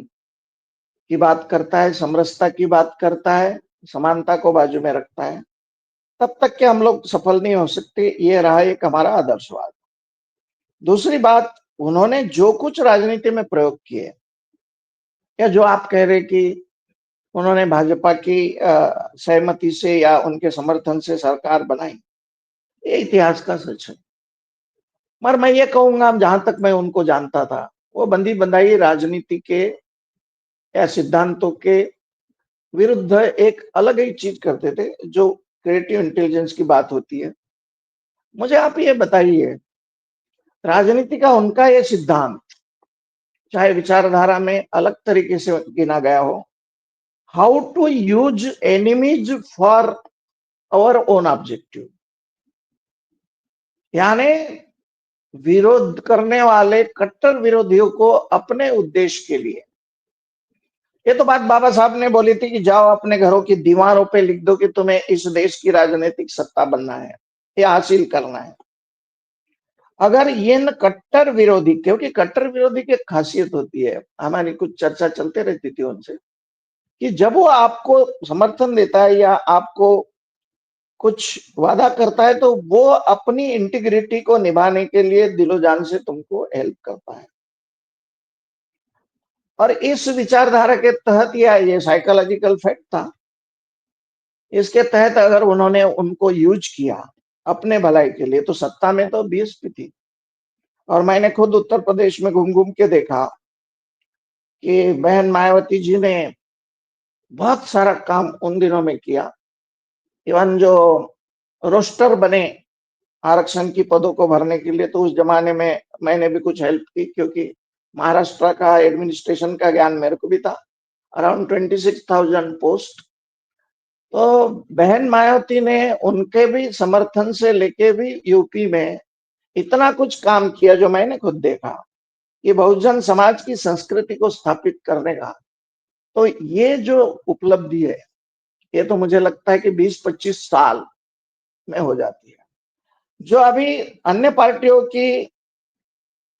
की बात करता है, समरसता की बात करता है, समानता को बाजू में रखता है, तब तक के हम लोग सफल नहीं हो सकते। ये रहा एक हमारा आदर्शवाद। दूसरी बात, उन्होंने जो कुछ राजनीति में प्रयोग किए, या जो आप कह रहे कि उन्होंने भाजपा की सहमति से या उनके समर्थन से सरकार बनाई, ये इतिहास का सच है। मगर मैं ये कहूंगा, जहां तक मैं उनको जानता था, वो बंदी बंधाई राजनीति के या सिद्धांतों के विरुद्ध एक अलग ही चीज करते थे, जो क्रिएटिव इंटेलिजेंस की बात होती है। मुझे आप ये बताइए, राजनीति का उनका ये सिद्धांत, चाहे विचारधारा में अलग तरीके से गिना गया हो, how to use enemies for our own objective, यानी विरोध करने वाले कट्टर विरोधियों को अपने उद्देश्य के लिए। ये तो बात बाबा साहब ने बोली थी कि जाओ अपने घरों की दीवारों पे लिख दो कि तुम्हें इस देश की राजनीतिक सत्ता बनना है, ये हासिल करना है। अगर ये न कट्टर विरोधी, क्योंकि कट्टर विरोधी की खासियत होती है, हमारी कुछ चर्चा चलते रहती थी उनसे, कि जब वो आपको समर्थन देता है या आपको कुछ वादा करता है, तो वो अपनी इंटीग्रिटी को निभाने के लिए दिलो जान से तुमको हेल्प करता है। और इस विचारधारा के तहत, या ये साइकोलॉजिकल फैक्ट था, इसके तहत अगर उन्होंने उनको यूज किया अपने भलाई के लिए, तो सत्ता में तो बीएसपी थी। और मैंने खुद उत्तर प्रदेश में घूम घूम के देखा कि बहन मायावती जी ने बहुत सारा काम उन दिनों में किया। इवन जो रोस्टर बने आरक्षण की पदों को भरने के लिए, तो उस जमाने में मैंने भी कुछ हेल्प की, क्योंकि महाराष्ट्र का एडमिनिस्ट्रेशन का ज्ञान मेरे को भी था। Around 26,000 post. तो बहन मायावती ने उनके भी समर्थन से लेके भी यूपी में इतना कुछ काम किया, जो मैंने खुद देखा, कि बहुजन समाज की संस्कृति को स्थापित करने का। तो ये जो उपलब्धि है, ये तो मुझे लगता है कि 20-25 साल में हो जाती है। जो अभी अन्य पार्टियों की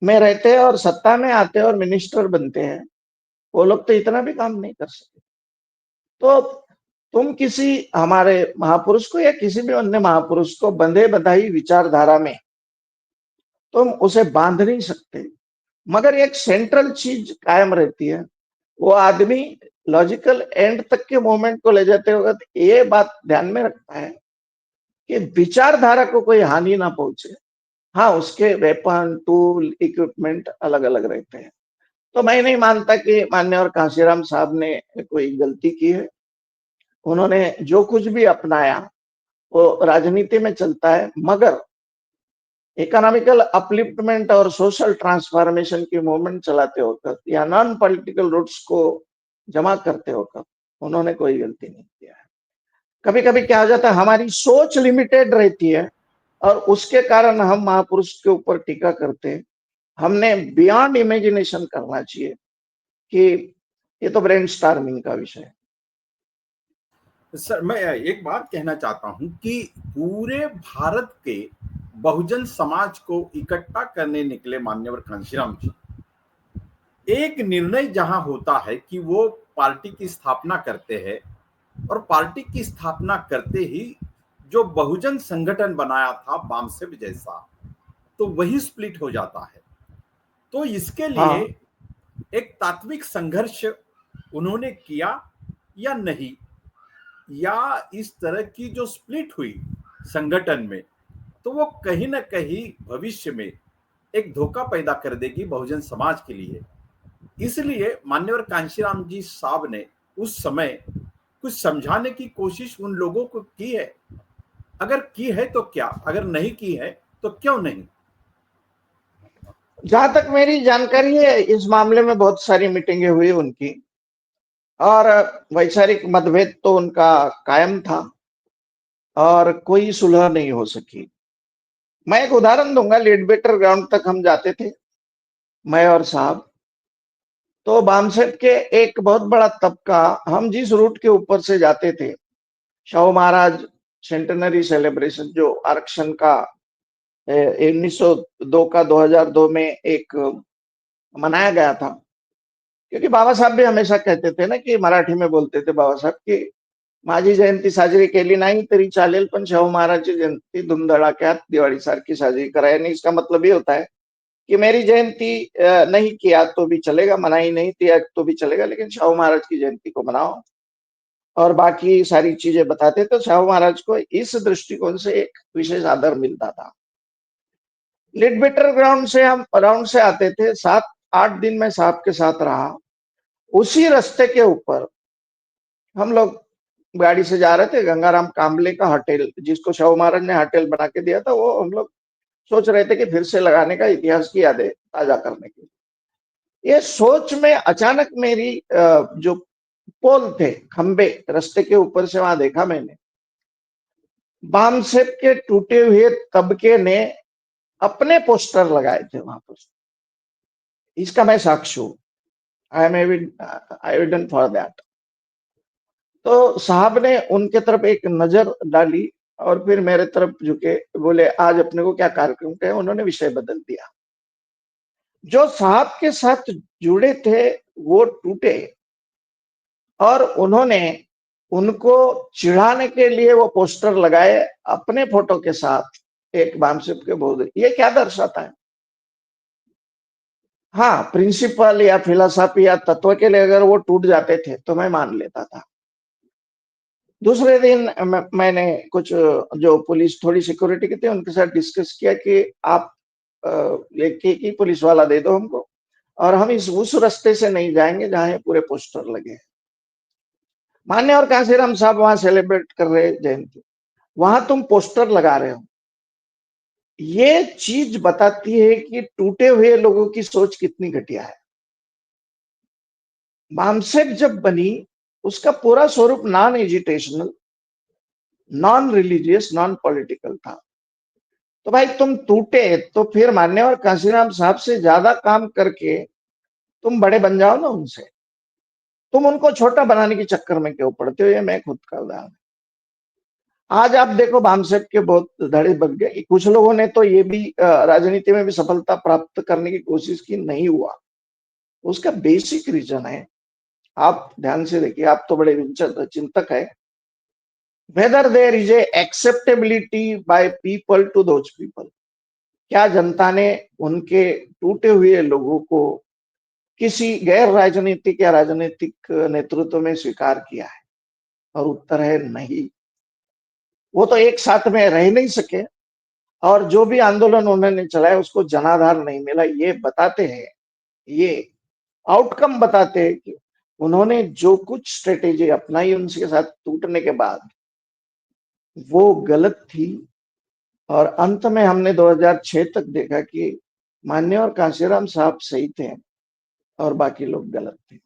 में रहते हैं और सत्ता में आते हैं और मिनिस्टर बनते हैं, वो लोग तो इतना भी काम नहीं कर सकते। तो तुम किसी हमारे महापुरुष को या किसी भी अन्य महापुरुष को बंधे बंधाई विचारधारा में तुम उसे बांध नहीं सकते, मगर एक सेंट्रल चीज कायम रहती है। वो आदमी लॉजिकल एंड तक के मोमेंट को ले जाते वक्त ये बात ध्यान में रखता है कि विचारधारा को कोई हानि ना पहुंचे। हाँ, उसके वेपन, टूल, इक्विपमेंट अलग अलग रहते हैं। तो मैं नहीं मानता कि माननीय कांशीराम साहब ने कोई गलती की है। उन्होंने जो कुछ भी अपनाया वो राजनीति में चलता है, मगर इकोनॉमिकल अपलिफ्टमेंट और सोशल ट्रांसफॉर्मेशन की मूवमेंट चलाते वक्त या नॉन पॉलिटिकल रूट्स को जमा करते वक्त उन्होंने कोई गलती नहीं किया है। कभी कभी क्या हो जाता है, हमारी सोच लिमिटेड रहती है और उसके कारण हम महापुरुष के ऊपर टीका करते हैं। हमने बियॉन्ड इमेजिनेशन करना चाहिए कि ये तो ब्रेन स्टार्मिंग का विषय है। सर, मैं एक बात कहना चाहता हूं कि पूरे भारत के बहुजन समाज को इकट्ठा करने निकले मान्यवर कांशीराम जी, एक निर्णय जहां होता है कि वो पार्टी की स्थापना करते हैं, और पार्टी की स्थापना करते ही जो बहुजन संगठन बनाया था बामसेब जैसा, तो वही स्प्लिट हो जाता है। तो इसके लिए हाँ, एक तात्विक संघर्ष उन्होंने किया या नहीं, या इस तरह की जो स्प्लिट हुई संगठन में, तो वो कहीं ना कहीं भविष्य में एक धोखा पैदा कर देगी बहुजन समाज के लिए। इसलिए मान्यवर कांशीराम जी साहब ने उस समय कुछ समझाने की कोशिश उन लोगों को की है। अगर की है तो क्या, अगर नहीं की है तो क्यों नहीं? जहां तक मेरी जानकारी है, इस मामले में बहुत सारी मीटिंगें हुई उनकी, और वैचारिक मतभेद तो उनका कायम था और कोई सुलह नहीं हो सकी। मैं एक उदाहरण दूंगा, लीडबेटर ग्राउंड तक हम जाते थे, मैं और साहब। तो बामसेट के एक बहुत बड़ा तबका, हम जिस रूट के ऊपर से जाते थे, शाहू महाराज सेंटेनरी सेलिब्रेशन जो आरक्षण का 1902 का 2002 में एक मनाया गया था, क्योंकि बाबा साहब भी हमेशा कहते थे ना, कि मराठी में बोलते थे बाबा साहब की माझी जयंती साजरी केली नाही तरी चालेल, पण शाहू महाराजची जयंती धूमधड़ाक्यात दिवाळी सारखी साजरी करा। यानी इसका मतलब ये होता है कि मेरी जयंती नहीं किया तो भी चलेगा, मनाई नहीं किया तो भी चलेगा, लेकिन शाहू महाराज की जयंती को मनाओ। और बाकी सारी चीजें बताते, तो शाहू महाराज को इस दृष्टिकोण से एक विशेष आदर मिलता था। लिटबेटर ग्राउंड से हम राउंड से आते थे, 7-8 दिन में साहब के साथ रहा। उसी रास्ते के ऊपर हम लोग गाड़ी से जा रहे थे, गंगाराम काम्बले का होटल, जिसको शाहू महाराज ने होटल बना के दिया था, वो हम लोग सोच रहे थे कि फिर से लगाने का, इतिहास की यादें ताजा करने की। ये सोच में अचानक मेरी जो पोल थे, खंबे रास्ते के ऊपर से वहां देखा मैंने, बामसेब के टूटे हुए तबके ने अपने पोस्टर लगाए थे वहां पर। इसका मैं साक्षी हूं, I am evident for that. तो साहब ने उनके तरफ एक नजर डाली और फिर मेरे तरफ झुके, बोले आज अपने को क्या कार्यक्रम का है। उन्होंने विषय बदल दिया। जो साहब के साथ जुड़े थे वो टूटे, और उन्होंने उनको चिढ़ाने के लिए वो पोस्टर लगाए अपने फोटो के साथ, एक बामसेब के बोल। ये क्या दर्शाता है? हाँ, प्रिंसिपल या फिलोसॉफी या तत्व के लिए अगर वो टूट जाते थे तो मैं मान लेता था। दूसरे दिन मैंने कुछ जो पुलिस थोड़ी सिक्योरिटी की थी उनके साथ डिस्कस किया कि आप एक ही पुलिस वाला दे दो हमको, और हम उस रास्ते से नहीं जाएंगे जहां ये पूरे पोस्टर लगे हैं। मान्य और कांशीराम साहब वहां सेलिब्रेट कर रहे जयंती, वहां तुम पोस्टर लगा रहे हो। ये चीज बताती है कि टूटे हुए लोगों की सोच कितनी घटिया है। बामसेब जब बनी, उसका पूरा स्वरूप non agitational, non religious, non political था। तो भाई तुम टूटे तो फिर मान्यवर कांशीराम साहब से ज्यादा काम करके तुम बड़े बन जाओ ना उनसे। तुम उनको छोटा बनाने के चक्कर में क्यों पड़ते हो? ये मैं खुद का उदाहरण। आज आप देखो बामसेब के बहुत धड़े बन गए। कुछ लोगों ने तो ये भी राजनीति में भी सफलता प्राप्त करने की कोशिश की, नहीं हुआ। उसका बेसिक रीजन है, आप ध्यान से देखिए, आप तो बड़े चिंतक है। Whether there is a acceptability by people to those people. क्या जनता ने उनके टूटे हुए लोगों को किसी गैर राजनीतिक या राजनीतिक नेतृत्व में स्वीकार किया है? और उत्तर है नहीं। वो तो एक साथ में रह नहीं सके, और जो भी आंदोलन उन्होंने चलाया उसको जनाधार नहीं मिला। ये बताते हैं, ये आउटकम बताते हैं कि उन्होंने जो कुछ स्ट्रेटेजी अपनाई उनके साथ टूटने के बाद, वो गलत थी। और अंत में हमने 2006 तक देखा कि मान्य और कांशीराम साहब सही थे और बाकी लोग गलत थे।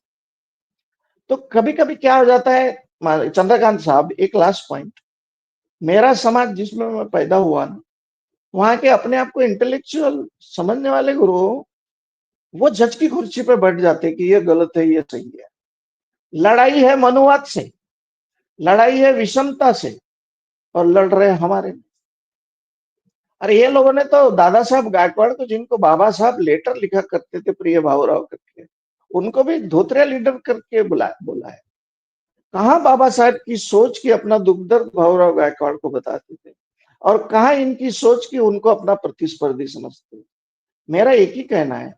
तो कभी कभी क्या हो जाता है, चंद्रकांत साहब, एक लास्ट पॉइंट, मेरा समाज जिसमें मैं पैदा हुआ ना, वहां के अपने आप को इंटेलेक्चुअल समझने वाले गुरु, वो जज की कुर्सी पे बैठ जाते कि ये गलत है ये सही है। लड़ाई है मनुवाद से, लड़ाई है विषमता से, और लड़ रहे हमारे। अरे ये लोगों ने तो दादा साहब गायकवाड़ को, जिनको बाबा साहब लेटर लिखा करते थे प्रिय भावराव करके, उनको भी धोत्रिया लीडर करके बोला है। कहाँ बाबा साहब की सोच की अपना दुख दर्द भावराव गायकवाड़ को बताते थे, और कहाँ इनकी सोच की उनको अपना प्रतिस्पर्धी समझते। मेरा एक ही कहना है,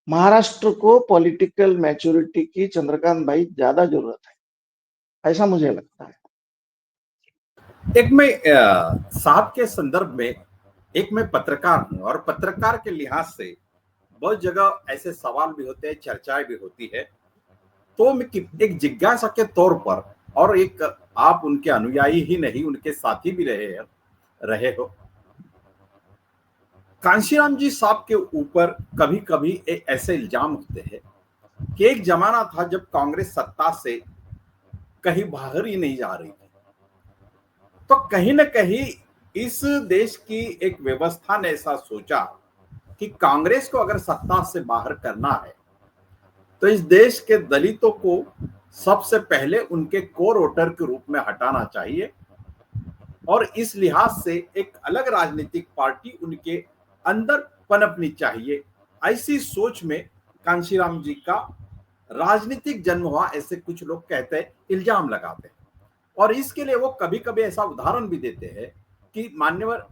महाराष्ट्र को पॉलिटिकल मैच्योरिटी की चंद्रकांत भाई ज्यादा जरूरत है, ऐसा मुझे लगता है। एक मैं साहब के संदर्भ में, एक मैं पत्रकार हूं, और पत्रकार के लिहाज से बहुत जगह ऐसे सवाल भी होते हैं, चर्चाएं भी होती है। तो मैं एक जिज्ञासा के तौर पर, और एक आप उनके अनुयायी ही नहीं उनके साथी भी रहे हो, कांशीराम जी साहब के ऊपर कभी कभी ऐसे इल्जाम होते हैं कि एक जमाना था जब कांग्रेस सत्ता से कहीं बाहर ही नहीं जा रही थी, तो कहीं ना कहीं इस देश की एक व्यवस्था ने ऐसा सोचा कि कांग्रेस को अगर सत्ता से बाहर करना है तो इस देश के दलितों को सबसे पहले उनके कोर वोटर के रूप में हटाना चाहिए और इस लिहाज से एक अलग राजनीतिक पार्टी उनके अंदर पनपनी चाहिए। ऐसी सोच में कांशीराम जी का राजनीतिक जन्म हुआ, ऐसे कुछ लोग कहते हैं, इल्जाम लगाते हैं। और इसके लिए वो कभी कभी ऐसा उदाहरण भी देते हैं कि मान्यवर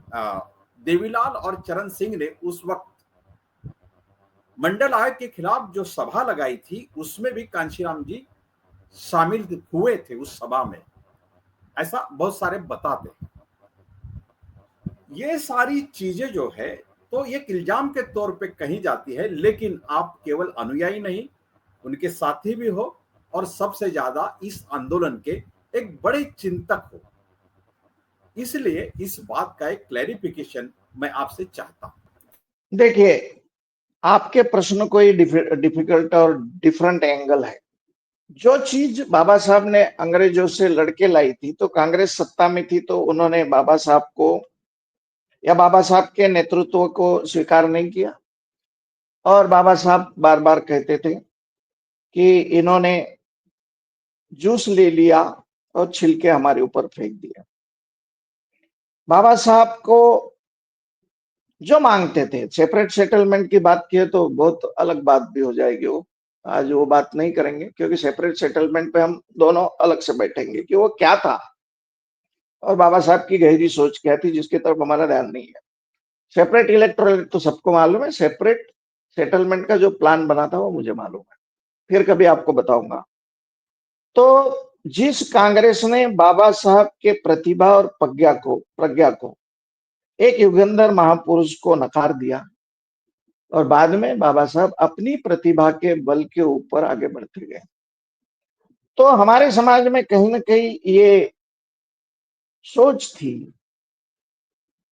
देवीलाल और चरण सिंह ने उस वक्त मंडल आयोग के खिलाफ जो सभा लगाई थी उसमें भी कांशीराम जी शामिल हुए थे उस सभा में, ऐसा बहुत सारे बताते हैं। ये सारी चीजें जो है तो एक इल्जाम के तौर पे कही जाती है, लेकिन आप केवल अनुयायी नहीं, उनके साथी भी हो और सबसे ज्यादा इस आंदोलन के एक बड़े चिंतक हो। इसलिए इस बात का एक क्लैरिफिकेशन मैं आपसे चाहता हूं। देखिए, आपके प्रश्न कोई डिफिकल्ट और डिफरेंट एंगल है। जो चीज बाबा साहब ने अंग्रेजों से लड़के लाई थी, तो कांग्रेस सत्ता में थी तो उन्होंने बाबा साहब को या बाबा साहब के नेतृत्व को स्वीकार नहीं किया। और बाबा साहब बार बार कहते थे कि इन्होंने जूस ले लिया और छिलके हमारे ऊपर फेंक दिया। बाबा साहब को जो मांगते थे, सेपरेट सेटलमेंट की बात की तो बहुत अलग बात भी हो जाएगी, वो आज वो बात नहीं करेंगे, क्योंकि सेपरेट सेटलमेंट पे हम दोनों अलग से बैठेंगे कि वो क्या था और बाबा साहब की गहरी सोच क्या थी, जिसकी तरफ हमारा ध्यान नहीं है। सेपरेट इलेक्टोरेट तो सबको मालूम है, सेपरेट सेटलमेंट का जो प्लान बना था वो मुझे मालूम है, फिर कभी आपको बताऊंगा। तो जिस कांग्रेस ने बाबा साहब के प्रतिभा और प्रज्ञा को एक युगंधर महापुरुष को नकार दिया और बाद में बाबा साहब अपनी प्रतिभा के बल के ऊपर आगे बढ़ते गए, तो हमारे समाज में कहीं ना कहीं ये सोच थी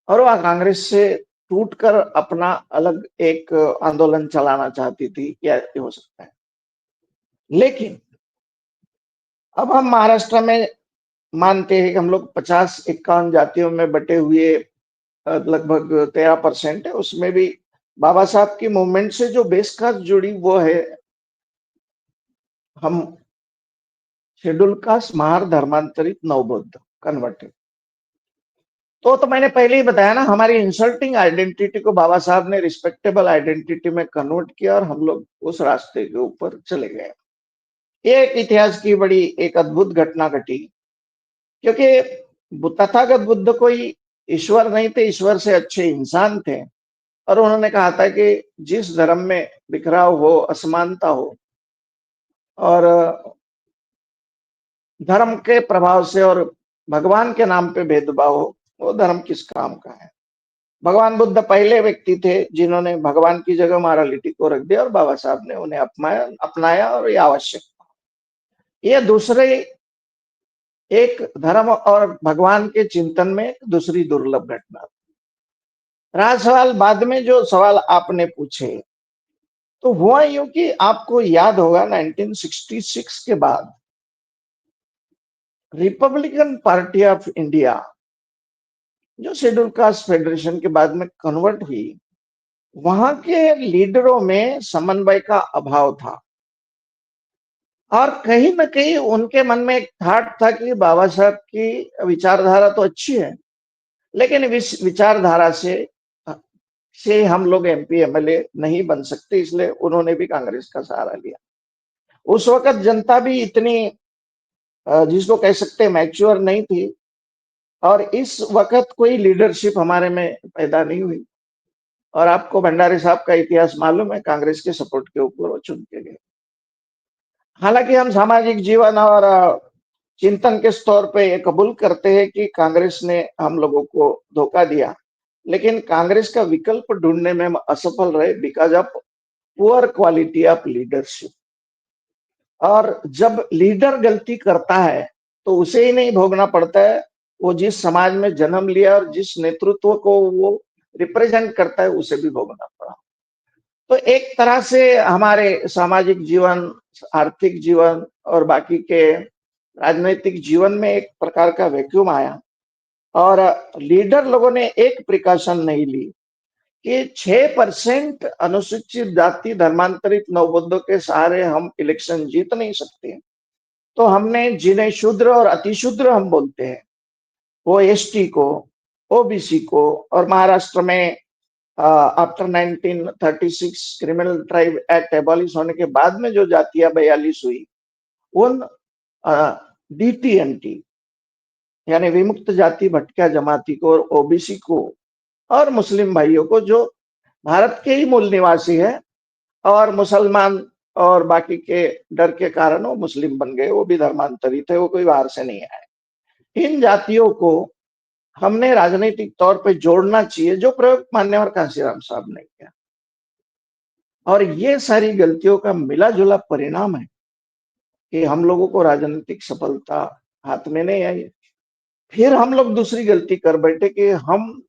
और वह कांग्रेस से टूटकर अपना अलग एक आंदोलन चलाना चाहती थी, क्या हो सकता है। लेकिन अब हम महाराष्ट्र में मानते हैं कि हम लोग 50-51 जातियों में बटे हुए लगभग 13% है, उसमें भी बाबा साहब की मूवमेंट से जो बेस कास्ट जुड़ी वो है, हम शेड्यूल कास्ट महार धर्मांतरित नवबौद्ध कन्वर्टेड। तो मैंने पहले ही बताया ना, हमारी इंसल्टिंग आइडेंटिटी को बाबा साहब ने रिस्पेक्टेबल आइडेंटिटी में कन्वर्ट किया और हम लोग उस रास्ते के ऊपर चले गए। एक इतिहास की बड़ी एक अद्भुत घटना घटी, क्योंकि तथागत बुद्ध कोई ईश्वर नहीं थे, ईश्वर से अच्छे इंसान थे। और उन्होंने कहा था कि जिस धर्म में बिखराव हो, असमानता हो और धर्म के प्रभाव से और भगवान के नाम पे भेदभाव हो, वो धर्म किस काम का है। भगवान बुद्ध पहले व्यक्ति थे जिन्होंने भगवान की जगह मॉरलिटी को रख दिया और बाबा साहब ने उन्हें अपनाया और ये आवश्यक था। ये दूसरे एक धर्म और भगवान के चिंतन में दूसरी दुर्लभ घटना। रहा सवाल बाद में जो सवाल आपने पूछे, तो हुआ यूं कि आपको याद होगा 1966 के बाद रिपब्लिकन पार्टी ऑफ इंडिया जो शेड्यूल कास्ट फेडरेशन के बाद में कन्वर्ट हुई, वहां के लीडरों में समन्वय का अभाव था और कहीं ना कहीं उनके मन में एक थाट था कि बाबा साहब की विचारधारा तो अच्छी है, लेकिन इस विचारधारा से हम लोग एमपी एमएलए नहीं बन सकते, इसलिए उन्होंने भी कांग्रेस का सहारा लिया। उस वक्त जनता भी इतनी जिसको कह सकते हैं मैच्योर नहीं थी और इस वक्त कोई लीडरशिप हमारे में पैदा नहीं हुई। और आपको भंडारी साहब का इतिहास मालूम है, कांग्रेस के सपोर्ट के ऊपर वो चुन के गए। हालांकि हम सामाजिक जीवन और चिंतन के स्तर पे ये कबूल करते हैं कि कांग्रेस ने हम लोगों को धोखा दिया, लेकिन कांग्रेस का विकल्प ढूंढने में हम असफल रहे because of poor quality of leadership. और जब लीडर गलती करता है तो उसे ही नहीं भोगना पड़ता है, वो जिस समाज में जन्म लिया और जिस नेतृत्व को वो रिप्रेजेंट करता है उसे भी भोगना पड़ा। तो एक तरह से हमारे सामाजिक जीवन, आर्थिक जीवन और बाकी के राजनीतिक जीवन में एक प्रकार का वैक्यूम आया और लीडर लोगों ने एक प्रिकॉशन नहीं ली कि 6% अनुसूचित जाति धर्मांतरित नवबुद्धों के सहारे हम इलेक्शन जीत नहीं सकते। तो हमने जिन्हें शूद्र और अतिशूद्र हम बोलते हैं, वो एसटी को, ओबीसी को, और महाराष्ट्र में after 1936 criminal tribe act abolish होने के बाद में जो जातियां 42 हुई, उन डीटीएनटी यानी विमुक्त जाति भटक्या जमाती को और ओबीसी को और मुस्लिम भाइयों को, जो भारत के ही मूल निवासी है और मुसलमान और बाकी के डर के कारण वो मुस्लिम बन गए, वो भी धर्मांतरित है, वो कोई बाहर से नहीं आए। इन जातियों को हमने राजनीतिक तौर पे जोड़ना चाहिए, जो प्रयोग मान्यवर कांशीराम साहब ने किया। और ये सारी गलतियों का मिला जुला परिणाम है कि हम लोगों को राजनीतिक सफलता हाथ में नहीं आई। फिर हम लोग दूसरी गलती कर बैठे कि हम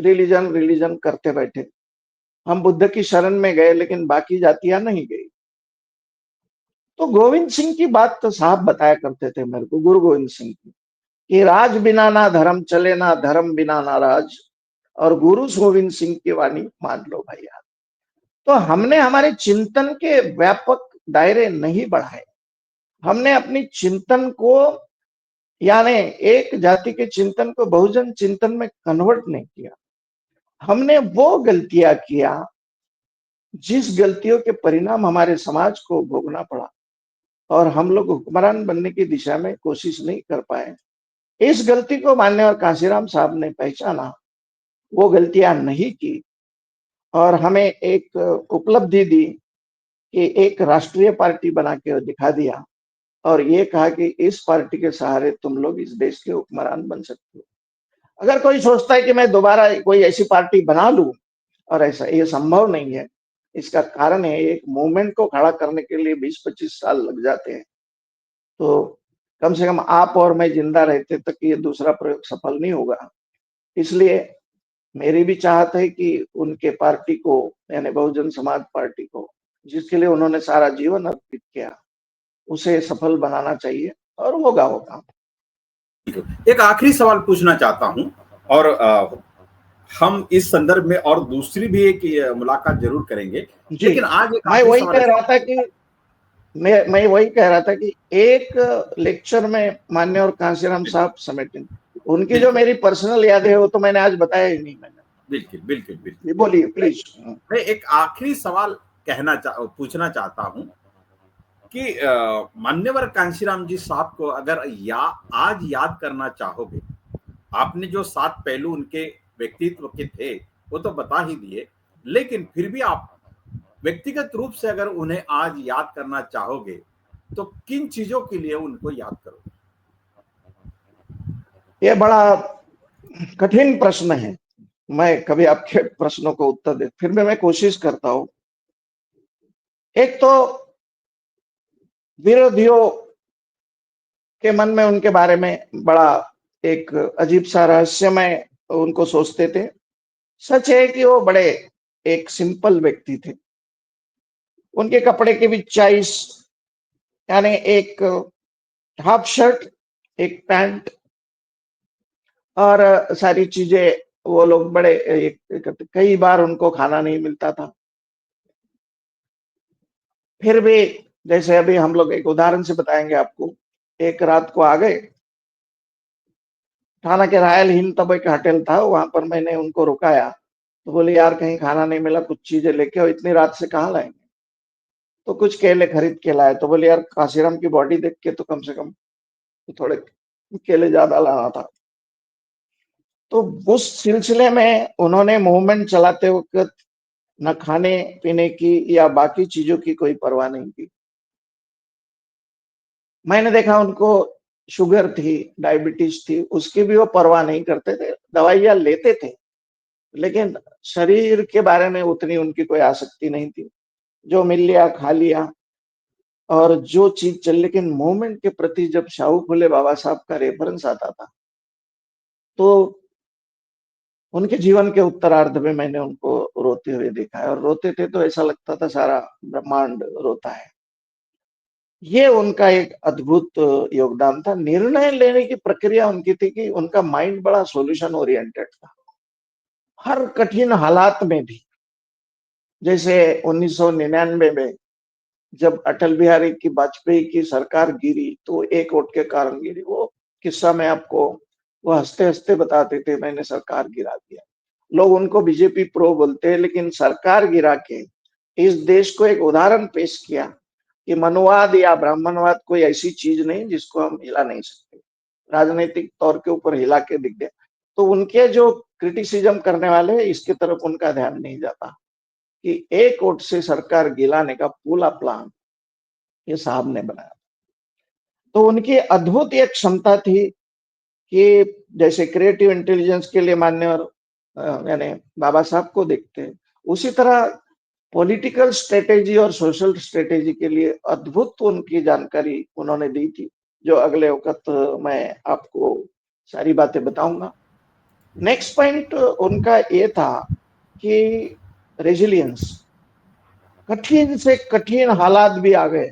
रिलीजन रिलीजन करते बैठे। हम बुद्ध की शरण में गए लेकिन बाकी जातियां नहीं गई। तो गोविंद सिंह की बात तो साहब बताया करते थे मेरे को, गुरु गोविंद सिंह की, कि राज बिना ना धर्म चले, ना धर्म बिना ना राज, और गुरु गोविंद सिंह की वाणी मान लो भैया। तो हमने हमारे चिंतन के व्यापक दायरे नहीं बढ़ाए। हमने अपनी चिंतन को, यानी एक जाति के चिंतन को बहुजन चिंतन में कन्वर्ट नहीं किया। हमने वो गलतियां किया जिस गलतियों के परिणाम हमारे समाज को भोगना पड़ा, और हम लोग हुक्मरान बनने की दिशा में कोशिश नहीं कर पाए। इस गलती को माननीय कांशीराम साहब ने पहचाना, वो गलतियां नहीं की, और हमें एक उपलब्धि दी कि एक राष्ट्रीय पार्टी बना के दिखा दिया, और ये कहा कि इस पार्टी के सहारे तुम लोग इस देश के हुक्मरान बन सकते हो। अगर कोई सोचता है कि मैं दोबारा कोई ऐसी पार्टी बना लूं, और ऐसा ये संभव नहीं है। इसका कारण है, एक मूवमेंट को खड़ा करने के लिए 20-25 साल लग जाते हैं। तो कम से कम आप और मैं जिंदा रहते तक ये दूसरा प्रयोग सफल नहीं होगा। इसलिए मेरी भी चाहत है कि उनके पार्टी को, यानी बहुजन समाज पार्टी को, जिसके लिए उन्होंने सारा जीवन अर्पित किया, उसे सफल बनाना चाहिए, और होगा होगा। एक आखिरी सवाल पूछना चाहता हूं, और हम इस संदर्भ में और दूसरी भी एक मुलाकात जरूर करेंगे, जी, लेकिन आज एक मैं आखिरी वही सवाल कह रहा ऐसा। था कि मैं वही कह रहा था कि एक लेक्चर में मान्य और कांशीराम साहब समेट, उनकी जो बिल्कुल मेरी पर्सनल यादें है वो तो मैंने आज बताया ही नहीं। मैंने बिल्कुल बिल्कुल बिल्कुल। ये बोलिए मैं प्लीज। मैं एक आखिरी सवाल पूछना चाहता हूं कि मान्यवर कांशीराम जी साहब को अगर आज याद करना चाहोगे, आपने जो 7 पहलू उनके व्यक्तित्व के थे वो तो बता ही दिए, लेकिन फिर भी आप व्यक्तिगत रूप से अगर उन्हें आज याद करना चाहोगे तो किन चीजों के लिए उनको याद करोगे? ये बड़ा कठिन प्रश्न है। मैं कभी आपके प्रश्नों को उत्तर दे, फिर भी मैं कोशिश करता हूं। एक तो विरोधियों के मन में उनके बारे में बड़ा एक अजीब सा रहस्यमय उनको सोचते थे। सच है कि वो बड़े एक सिंपल व्यक्ति थे। उनके कपड़े की भी चॉइस, यानी एक हाफ शर्ट, एक पैंट, और सारी चीजें, वो लोग बड़े कई बार उनको खाना नहीं मिलता था। फिर भी, जैसे अभी हम लोग एक उदाहरण से बताएंगे आपको, एक रात को आ गए, थाना के रॉयल हिंद तब एक होटल था, वहां पर मैंने उनको रुकाया, तो बोले यार कहीं खाना नहीं मिला, कुछ चीजें लेके आओ, इतनी रात से कहाँ लाएंगे। तो कुछ केले खरीद के लाए, तो बोले यार काशीराम की बॉडी देख के तो कम से कम थोड़े केले ज्यादा लाना था। तो उस सिलसिले में उन्होंने मूवमेंट चलाते वक्त न खाने पीने की या बाकी चीजों की कोई परवाह नहीं की। मैंने देखा उनको शुगर थी, डायबिटीज थी, उसकी भी वो परवाह नहीं करते थे, दवाइयां लेते थे, लेकिन शरीर के बारे में उतनी उनकी कोई आसक्ति नहीं थी। जो मिल लिया खा लिया, और जो चीज चल, लेकिन मूवमेंट के प्रति जब शाहू फुले बाबा साहब का रेफरेंस आता था, तो उनके जीवन के उत्तरार्ध में मैंने उनको रोते हुए देखा है, और रोते थे तो ऐसा लगता था सारा ब्रह्मांड रोता है। ये उनका एक अद्भुत योगदान था। निर्णय लेने की प्रक्रिया उनकी थी कि उनका माइंड बड़ा सॉल्यूशन ओरिएंटेड था, हर कठिन हालात में भी। जैसे 1999 में जब अटल बिहारी की वाजपेयी की सरकार गिरी तो 1 वोट के कारण गिरी। वो किस्सा मैं आपको वो हँसते-हँसते बताते थे, मैंने सरकार गिरा दिया। लोग उनको बीजेपी प्रो बोलते हैं, लेकिन सरकार गिरा के इस देश को एक उदाहरण पेश किया कि मनुवाद या ब्राह्मणवाद कोई ऐसी चीज नहीं जिसको हम हिला नहीं सकते। राजनीतिक तौर के ऊपर हिला के दिख गया। तो उनके जो क्रिटिसिज्म करने वाले हैं, इसकी तरफ उनका ध्यान नहीं जाता कि 1 वोट से सरकार गिराने का पूरा प्लान ये साहब ने बनाया। तो उनकी अद्भुत एक क्षमता थी कि जैसे क्रिएटिव इंटेलिजेंस के लिए मान्यवर यानी बाबा साहब को देखते हैं, उसी तरह पॉलिटिकल स्ट्रेटेजी और सोशल स्ट्रेटेजी के लिए अद्भुत उनकी जानकारी उन्होंने दी थी, जो अगले वक़्त मैं आपको सारी बातें बताऊँगा। नेक्स्ट पॉइंट उनका ये था कि रेज़िलियंस, कठिन से कठिन हालात भी आ गए,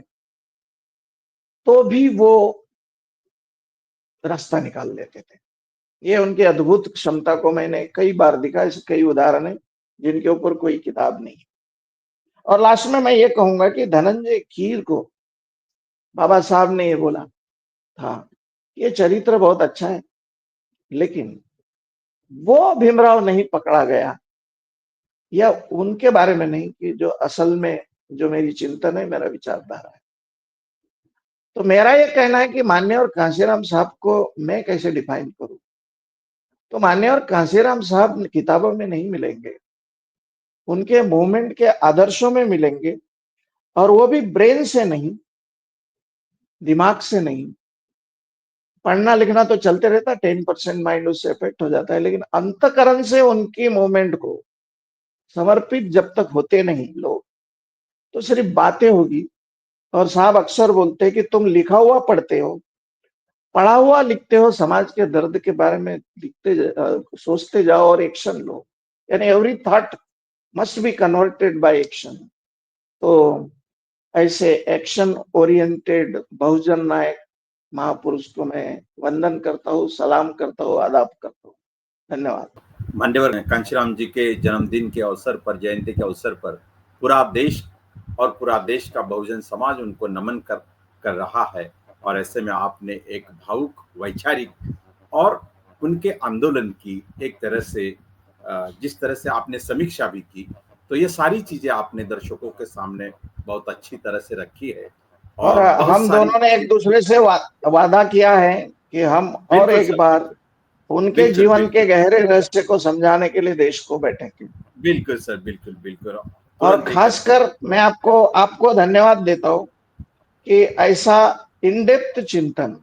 तो भी वो रास्ता निकाल लेते थे। ये उनकी अद्भुत क्षमता को मैंने कई बार देखा, ऐसे कई उदाहरण हैं, जिनके ऊपर कोई किताब नहीं। और लास्ट में मैं ये कहूँगा कि धनंजय कीर को बाबा साहब ने ये बोला था, ये चरित्र बहुत अच्छा है, लेकिन वो भीमराव नहीं पकड़ा गया, या उनके बारे में नहीं कि जो असल में जो मेरी चिंतन है, मेरा विचारधारा है। तो मेरा ये कहना है कि माननीय कांशीराम साहब को मैं कैसे डिफाइन करूँ? तो माननीय कांशीराम साहब किताबों में नहीं मिलेंगे, उनके मूवमेंट के आदर्शों में मिलेंगे, और वो भी ब्रेन से नहीं, दिमाग से नहीं। पढ़ना लिखना तो चलते रहता है, 10% माइंड उससे इफेक्ट हो जाता है, लेकिन अंतःकरण से उनकी मूवमेंट को समर्पित जब तक होते नहीं लोग, तो सिर्फ बातें होगी। और साहब अक्सर बोलते हैं कि तुम लिखा हुआ पढ़ते हो, पढ़ा हुआ लिखते हो, समाज के दर्द के बारे में सोचते जाओ और एक्शन लो, यानी every thought must be converted by action. तो ऐसे एक्शन ओरिएंटेड बहुजन नायक महापुरुष को मैं वंदन करता हूँ, सलाम करता हूँ, आदाब करता हूँ। धन्यवाद। मान्यवर कांशीराम जी के जन्मदिन के अवसर पर, जयंती के अवसर पर पूरा देश और पूरा देश का बहुजन समाज उनको नमन कर रहा है। और ऐसे में आपने एक भावुक, वैचारिक और उनके आंदोलन की एक तरह से जिस तरह से आपने समीक्षा भी की, तो ये सारी चीजें आपने दर्शकों के सामने बहुत अच्छी तरह से रखी है। और और बहुत हम सारी दोनों ने एक दूसरे से वादा किया है कि हम और बिल्कुल एक सर, बार उनके बिल्कुल जीवन के बिल्कुल गहरे रहस्य को समझाने के लिए देश को बैठेंगे। बिल्कुल सर, बिल्कुल बिल्कुल, और तुरंत ही करते खासकर हैं। मैं आपको धन्यवाद देता हूँ कि ऐसा इन डेप्थ चिंतन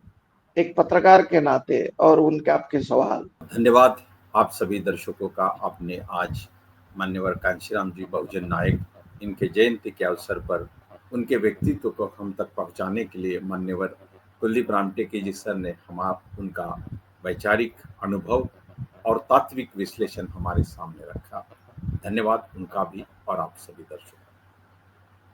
एक पत्रकार के नाते, और उनके आपके सवाल। धन्यवाद आप सभी दर्शकों का। आपने आज मान्यवर कांशीराम जी बहुजन नायक, इनके जयंती के अवसर पर उनके व्यक्तित्व को हम तक पहुंचाने के लिए मान्यवर कुलदीप रामटेके जी सर ने उनका वैचारिक अनुभव और तात्विक विश्लेषण हमारे सामने रखा। धन्यवाद उनका भी और आप सभी दर्शकों